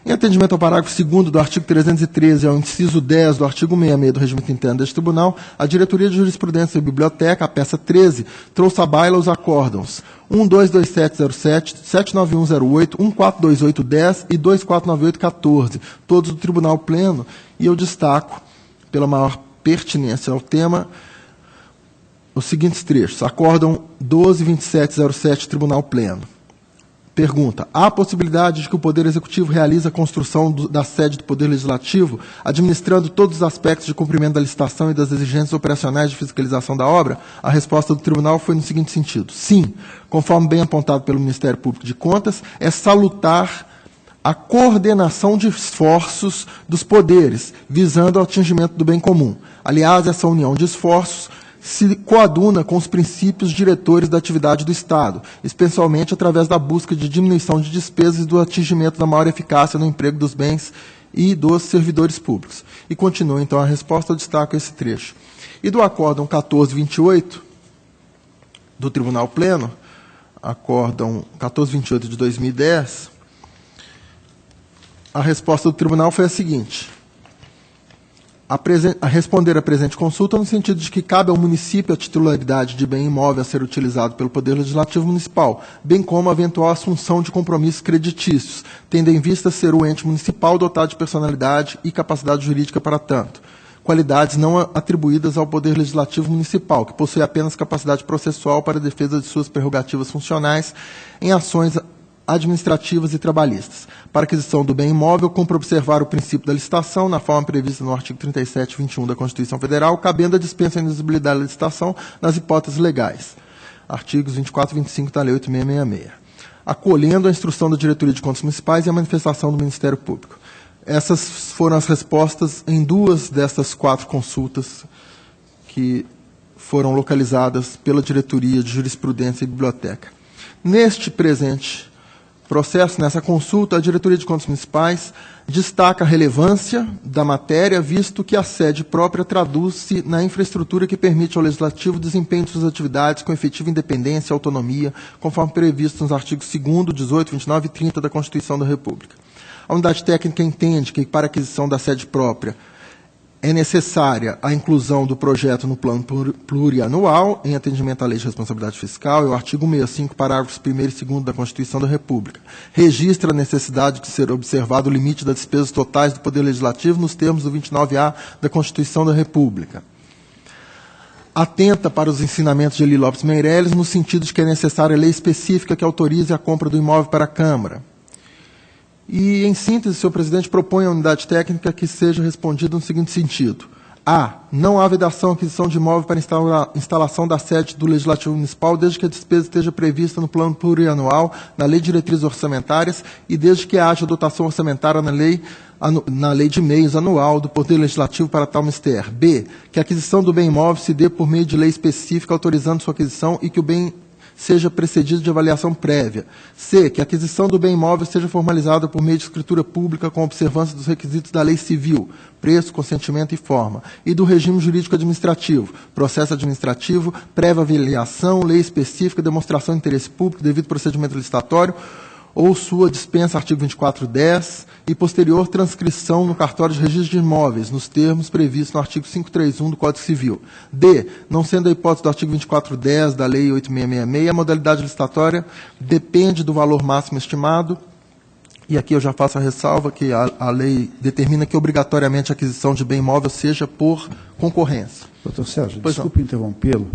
Em atendimento ao parágrafo 2º do artigo 313 e ao inciso 10 do artigo 66 do Regimento Interno deste Tribunal, a Diretoria de Jurisprudência e Biblioteca, a peça 13, trouxe à baila os acórdãos 122707, 79108, 142810 e 249814, todos do Tribunal Pleno, e eu destaco, pela maior pertinência ao tema, os seguintes trechos. Acórdão 122707, Tribunal Pleno. Pergunta: há a possibilidade de que o Poder Executivo realize a construção da sede do Poder Legislativo, administrando todos os aspectos de cumprimento da licitação e das exigências operacionais de fiscalização da obra? A resposta do Tribunal foi no seguinte sentido: sim, conforme bem apontado pelo Ministério Público de Contas, é salutar a coordenação de esforços dos poderes, visando o atingimento do bem comum. Aliás, essa união de esforços se coaduna com os princípios diretores da atividade do Estado, especialmente através da busca de diminuição de despesas e do atingimento da maior eficácia no emprego dos bens e dos servidores públicos. E continua, então, a resposta, eu destaco esse trecho. E do acórdão 1428 do Tribunal Pleno, acórdão 1428 de 2010, a resposta do Tribunal foi a seguinte: a responder à presente consulta no sentido de que cabe ao município a titularidade de bem imóvel a ser utilizado pelo Poder Legislativo Municipal, bem como a eventual assunção de compromissos creditícios, tendo em vista ser o ente municipal dotado de personalidade e capacidade jurídica para tanto, qualidades não atribuídas ao Poder Legislativo Municipal, que possui apenas capacidade processual para a defesa de suas prerrogativas funcionais em ações administrativas e trabalhistas. Para aquisição do bem imóvel, cumpre observar o princípio da licitação, na forma prevista no artigo 37 e 21 da Constituição Federal, cabendo a dispensa e inexigibilidade da licitação nas hipóteses legais. Artigos 24 e 25 da Lei 8.666. Acolhendo a instrução da Diretoria de Contas Municipais e a manifestação do Ministério Público. Essas foram as respostas em 2 dessas 4 consultas que foram localizadas pela Diretoria de Jurisprudência e Biblioteca. Neste presente processo, nessa consulta, a Diretoria de Contas Municipais destaca a relevância da matéria, visto que a sede própria traduz-se na infraestrutura que permite ao Legislativo desempenho de suas atividades com efetiva independência e autonomia, conforme previsto nos artigos 2º, 18, 29 e 30 da Constituição da República. A unidade técnica entende que, para a aquisição da sede própria, é necessária a inclusão do projeto no plano plurianual, em atendimento à Lei de Responsabilidade Fiscal, e o artigo 65, parágrafos 1º e 2º da Constituição da República. Registra a necessidade de ser observado o limite das despesas totais do Poder Legislativo nos termos do 29A da Constituição da República. Atenta para os ensinamentos de Eli Lopes Meireles, no sentido de que é necessária lei específica que autorize a compra do imóvel para a Câmara. E, em síntese, senhor presidente, propõe a unidade técnica que seja respondida no seguinte sentido. A. Não há vedação à aquisição de imóvel para instalação da sede do Legislativo Municipal, desde que a despesa esteja prevista no plano plurianual, na Lei de Diretrizes Orçamentárias e desde que haja dotação orçamentária na Lei de Meios Anual do Poder Legislativo para tal mister. B. Que a aquisição do bem imóvel se dê por meio de lei específica autorizando sua aquisição e que o bem seja precedido de avaliação prévia. C. Que a aquisição do bem imóvel seja formalizada por meio de escritura pública com observância dos requisitos da lei civil, preço, consentimento e forma, e do regime jurídico administrativo, processo administrativo, prévia avaliação, lei específica, demonstração de interesse público, devido procedimento licitatório, ou sua dispensa, artigo 2410, e posterior transcrição no cartório de registro de imóveis, nos termos previstos no artigo 531 do Código Civil. D. Não sendo a hipótese do artigo 2410 da Lei 8666, a modalidade licitatória depende do valor máximo estimado, e aqui eu já faço a ressalva que a lei determina que obrigatoriamente a aquisição de bem imóvel seja por concorrência. Doutor Sérgio, Pois desculpe interrompê-lo,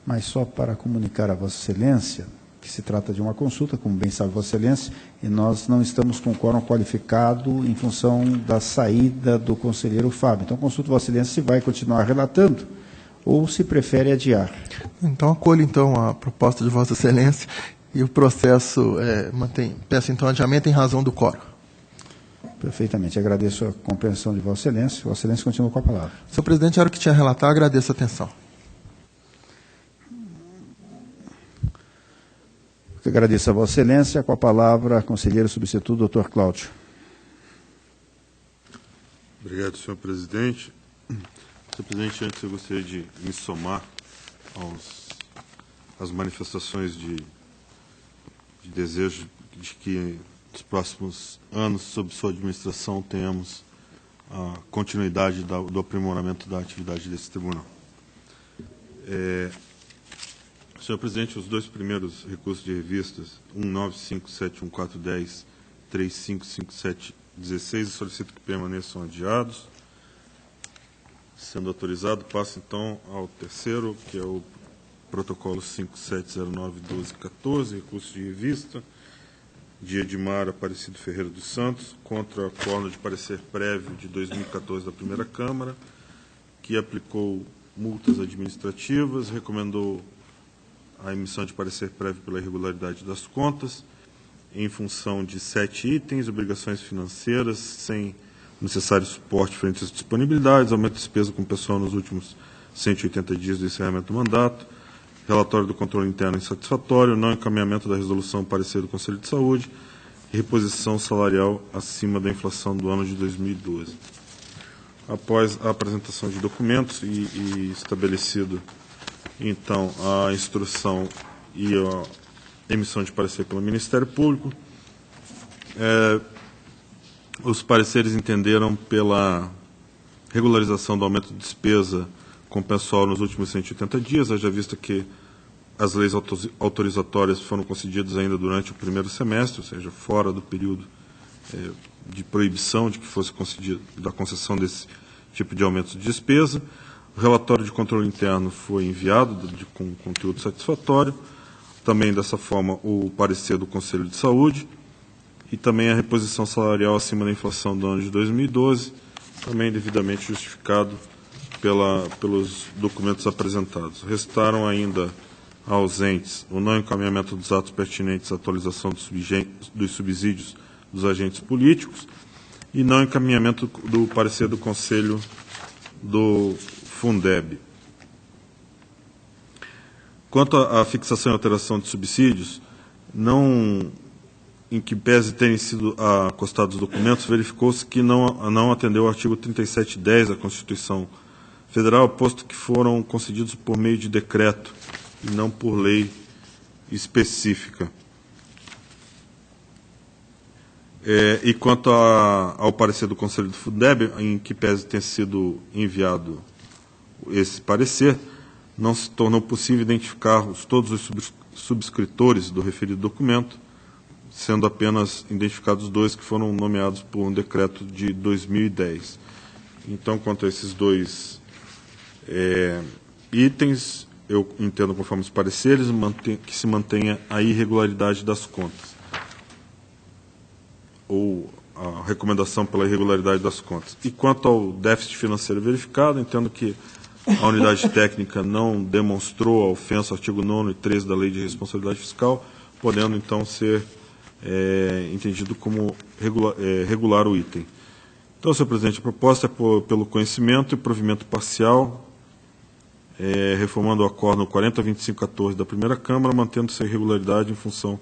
mas só para comunicar a Vossa Excelência que se trata de uma consulta, como bem sabe Vossa Excelência, e nós não estamos com quórum qualificado em função da saída do conselheiro Fábio. Então, consulto Vossa Excelência se vai continuar relatando ou se prefere adiar. Então, acolho então a proposta de Vossa Excelência e o processo peço então adiamento em razão do quórum. Perfeitamente. Agradeço a compreensão de Vossa Excelência. Vossa Excelência continua com a palavra. Senhor presidente, era o que tinha a relatar, agradeço a atenção. Agradeço a Vossa Excelência. Com a palavra, conselheiro substituto, doutor Cláudio. Obrigado, senhor presidente. Senhor presidente, antes eu gostaria de me somar às manifestações de desejo de que nos próximos anos, sob sua administração, tenhamos a continuidade do aprimoramento da atividade desse tribunal. Senhor presidente, os dois primeiros recursos de revistas, 195711410, 355716, solicito que permaneçam adiados. Sendo autorizado, passo então ao terceiro, que é o protocolo 57091214, recurso de revista, de Edmar Aparecido Ferreira dos Santos, contra a forma de parecer prévio de 2014 da primeira Câmara, que aplicou multas administrativas, recomendou a emissão de parecer prévio pela irregularidade das contas, em função de 7 itens, obrigações financeiras, sem necessário suporte frente às disponibilidades, aumento de despesa com pessoal nos últimos 180 dias do encerramento do mandato, relatório do controle interno insatisfatório, não encaminhamento da resolução parecer do Conselho de Saúde e reposição salarial acima da inflação do ano de 2012. Após a apresentação de documentos e estabelecido, então, a instrução e a emissão de parecer pelo Ministério Público, os pareceres entenderam pela regularização do aumento de despesa com pessoal nos últimos 180 dias, haja vista que as leis autorizatórias foram concedidas ainda durante o primeiro semestre, ou seja, fora do período de proibição de que fosse concedida da concessão desse tipo de aumento de despesa. O relatório de controle interno foi enviado com conteúdo satisfatório, também dessa forma o parecer do Conselho de Saúde e também a reposição salarial acima da inflação do ano de 2012, também devidamente justificado pelos documentos apresentados. Restaram ainda ausentes o não encaminhamento dos atos pertinentes à atualização dos subsídios dos agentes políticos e não encaminhamento do parecer do Conselho do Fundeb. Quanto à fixação e alteração de subsídios, em que pese terem sido acostados os documentos, verificou-se que não atendeu ao artigo 3710 da Constituição Federal, posto que foram concedidos por meio de decreto e não por lei específica. E quanto ao parecer do Conselho do Fundeb, em que pese ter sido enviado esse parecer, não se tornou possível identificar todos os subscritores do referido documento, sendo apenas identificados 2 que foram nomeados por um decreto de 2010. Então, quanto a esses 2 itens, eu entendo, conforme os pareceres, que se mantenha a irregularidade das contas. ou a recomendação pela irregularidade das contas. E quanto ao déficit financeiro verificado, entendo que a unidade técnica não demonstrou a ofensa ao artigo 9º e 13 da Lei de Responsabilidade Fiscal, podendo, então, ser entendido como regular o item. Então, senhor presidente, a proposta é pelo conhecimento e provimento parcial, reformando o acórdão 40.25.14 da primeira Câmara, mantendo-se a irregularidade em função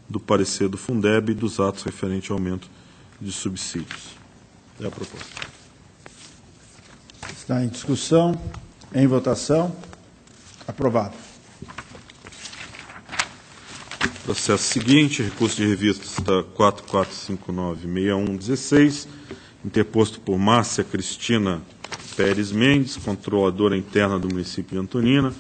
do parecer do Fundeb e dos atos referentes ao aumento de subsídios. É a proposta. Está em discussão. Em votação. Aprovado. Processo seguinte, recurso de revista 44596116, interposto por Márcia Cristina Pérez Mendes, controladora interna do município de Antonina,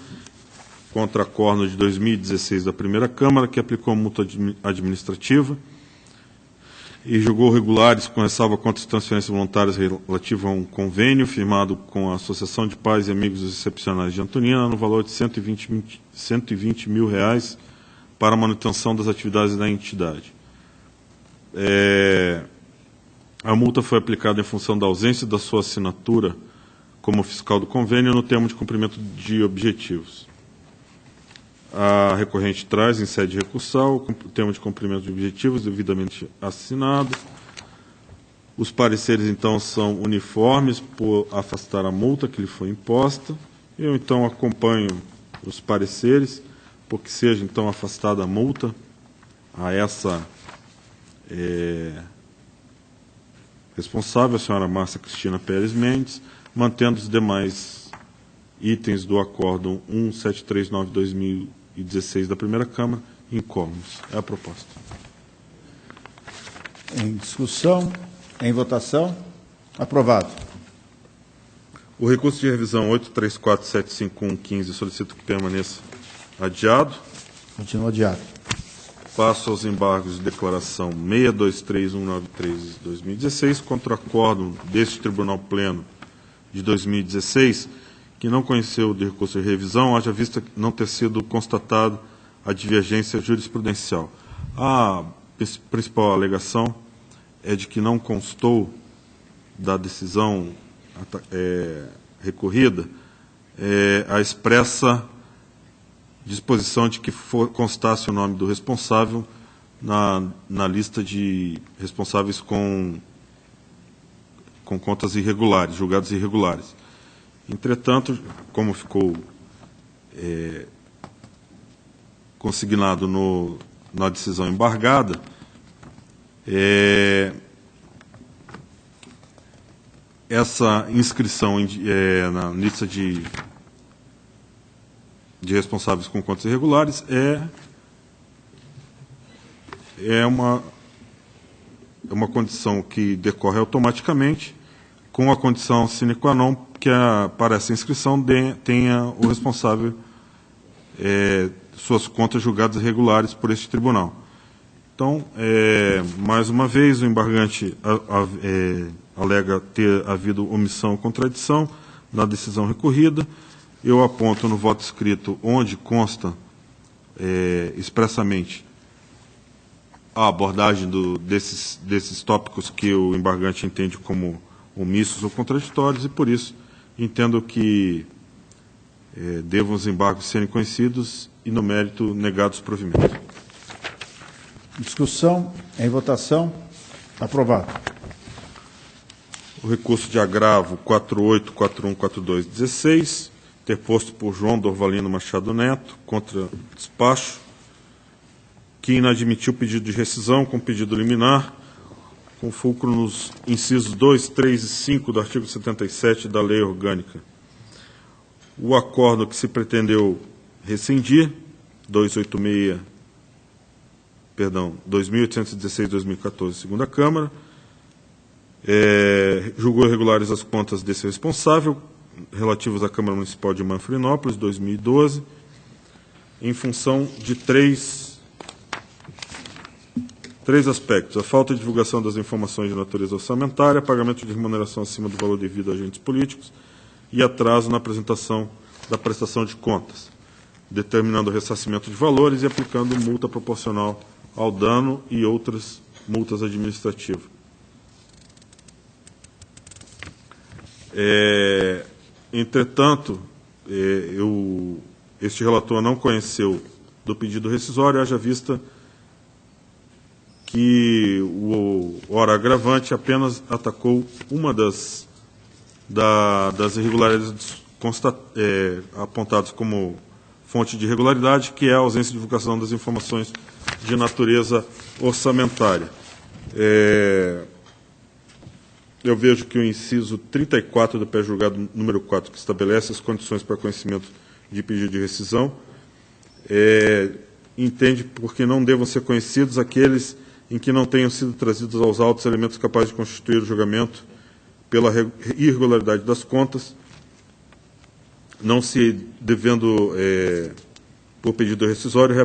contra acórdão de 2016 da primeira Câmara, que aplicou multa administrativa e julgou regulares com ressalva contra as transferências voluntárias relativa a um convênio firmado com a Associação de Pais e Amigos Excepcionais de Antonina no valor de R$ 120 mil para a manutenção das atividades da entidade. A multa foi aplicada em função da ausência da sua assinatura como fiscal do convênio no termo de cumprimento de objetivos. A recorrente traz, em sede recursal, o termo de cumprimento de objetivos devidamente assinado. Os pareceres, então, são uniformes por afastar a multa que lhe foi imposta. Eu, então, acompanho os pareceres, porque seja, então, afastada a multa a essa responsável, a senhora Márcia Cristina Pérez Mendes, mantendo os demais itens do acórdão 1739/2016 da primeira Câmara incólumes. É a proposta. Em discussão. Em votação. Aprovado. O recurso de revisão 83475115 solicito que permaneça adiado. Continua adiado. Passo aos embargos de declaração 623193/2016 contra o acórdão deste Tribunal Pleno de 2016, que não conheceu de recurso de revisão, haja vista não ter sido constatado a divergência jurisprudencial. A principal alegação é de que não constou da decisão recorrida a expressa disposição de que constasse o nome do responsável na lista de responsáveis com contas irregulares, julgados irregulares. Entretanto, como ficou consignado na decisão embargada, essa inscrição na lista de responsáveis com contas irregulares é uma condição que decorre automaticamente, com a condição sine qua non que para essa inscrição tenha o responsável suas contas julgadas irregulares por este tribunal. Então, mais uma vez, o embargante alega ter havido omissão ou contradição na decisão recorrida. Eu aponto no voto escrito onde consta expressamente a abordagem desses tópicos que o embargante entende como omissos ou contraditórios, e por isso entendo que devam os embargos serem conhecidos e, no mérito, negados provimento. Discussão. Em votação. Aprovado. O recurso de agravo 48414216, interposto por João Dorvalino Machado Neto, contra despacho, que inadmitiu o pedido de rescisão com pedido liminar, com fulcro nos incisos 2, 3 e 5 do artigo 77 da Lei Orgânica. O acordo que se pretendeu rescindir, 2816/2014, segunda Câmara, julgou irregulares as contas desse responsável, relativas à Câmara Municipal de Manfrinópolis, 2012, em função de três aspectos: a falta de divulgação das informações de natureza orçamentária, pagamento de remuneração acima do valor devido a agentes políticos e atraso na apresentação da prestação de contas, determinando o ressarcimento de valores e aplicando multa proporcional ao dano e outras multas administrativas. Entretanto, este relator não conheceu do pedido rescisório, haja vista que o ora agravante apenas atacou uma das irregularidades apontadas como fonte de irregularidade, que é a ausência de divulgação das informações de natureza orçamentária. Eu vejo que o inciso 34 do pré-julgado número 4, que estabelece as condições para conhecimento de pedido de rescisão, entende porque não devam ser conhecidos aqueles em que não tenham sido trazidos aos autos elementos capazes de constituir o julgamento pela irregularidade das contas, não se devendo, por pedido rescisório,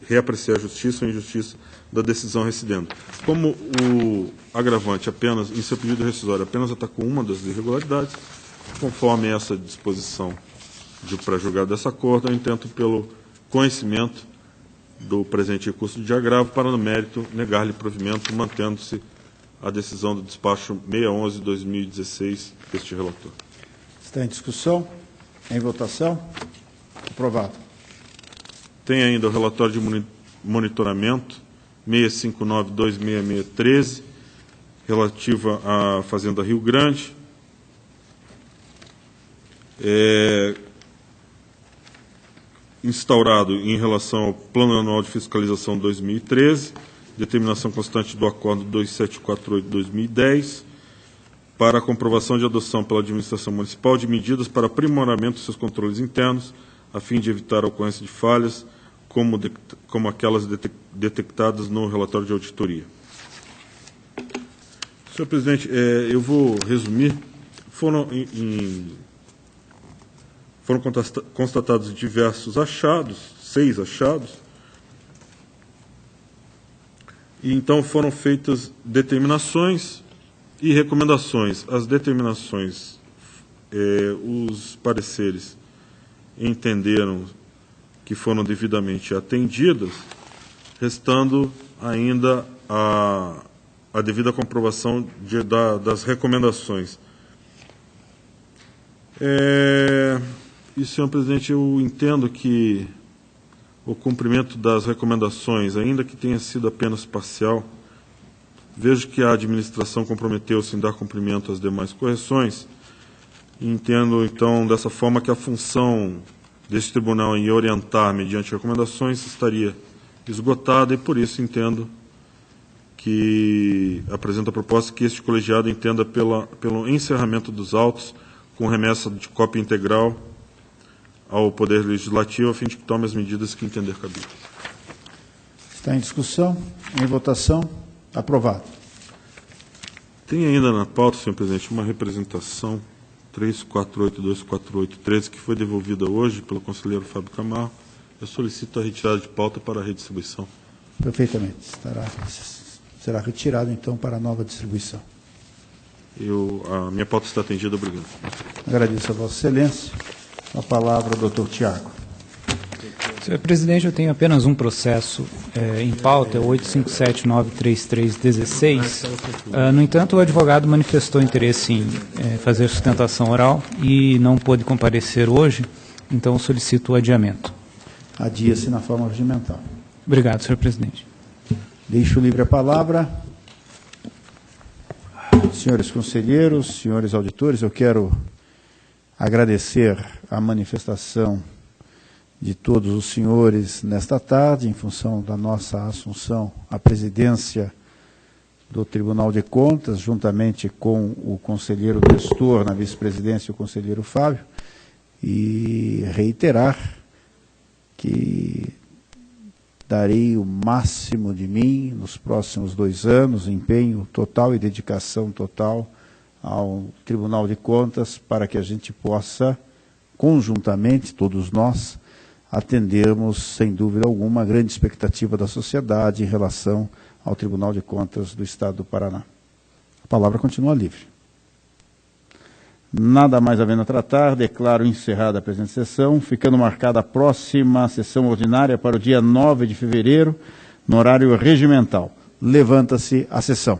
reapreciar a justiça ou injustiça da decisão recidendo. Como o agravante apenas, em seu pedido rescisório, apenas atacou uma das irregularidades, conforme essa disposição de pré-julgado dessa acordo, eu intento, pelo conhecimento do presente recurso de agravo, para, no mérito, negar-lhe provimento, mantendo-se a decisão do despacho 611/2016 deste relator. Está em discussão? Em votação? Aprovado. Tem ainda o relatório de monitoramento 659/26613, relativa à Fazenda Rio Grande. Instaurado em relação ao Plano Anual de Fiscalização 2013, determinação constante do Acordo 2748/2010, para a comprovação de adoção pela Administração Municipal de medidas para aprimoramento de seus controles internos, a fim de evitar a ocorrência de falhas, como aquelas detectadas no relatório de auditoria. Senhor presidente, eu vou resumir. Foram constatados diversos achados, 6 achados, e então foram feitas determinações e recomendações. As determinações, os pareceres entenderam que foram devidamente atendidas, restando ainda a devida comprovação das recomendações. E, senhor presidente, eu entendo que o cumprimento das recomendações, ainda que tenha sido apenas parcial, vejo que a administração comprometeu-se em dar cumprimento às demais correções. Entendo, então, dessa forma que a função deste tribunal em orientar mediante recomendações estaria esgotada, e por isso entendo que apresenta a proposta que este colegiado entenda pelo encerramento dos autos, com remessa de cópia integral ao Poder Legislativo, a fim de que tome as medidas que entender cabíveis. Está em discussão, em votação, aprovado. Tem ainda na pauta, senhor presidente, uma representação 348-248-13, que foi devolvida hoje pelo conselheiro Fábio Camargo. Eu solicito a retirada de pauta para a redistribuição. Perfeitamente. Será retirado, então, para a nova distribuição. A minha pauta está atendida. Obrigado. Agradeço a Vossa Excelência. A palavra ao doutor Tiago. Senhor presidente, eu tenho apenas um processo em pauta, é o 857-933-16. No entanto, o advogado manifestou interesse em fazer sustentação oral e não pôde comparecer hoje, então solicito o adiamento. Adia-se na forma regimental. Obrigado, senhor presidente. Deixo livre a palavra. Senhores conselheiros, senhores auditores, eu quero agradecer a manifestação de todos os senhores nesta tarde, em função da nossa assunção à presidência do Tribunal de Contas, juntamente com o conselheiro Nestor, na vice-presidência, o conselheiro Fábio, e reiterar que darei o máximo de mim nos próximos 2 anos, empenho total e dedicação total ao Tribunal de Contas, para que a gente possa, conjuntamente, todos nós, atendermos, sem dúvida alguma, a grande expectativa da sociedade em relação ao Tribunal de Contas do Estado do Paraná. A palavra continua livre. Nada mais havendo a tratar, declaro encerrada a presente sessão, ficando marcada a próxima sessão ordinária para o dia 9 de fevereiro, no horário regimental, Levanta-se a sessão.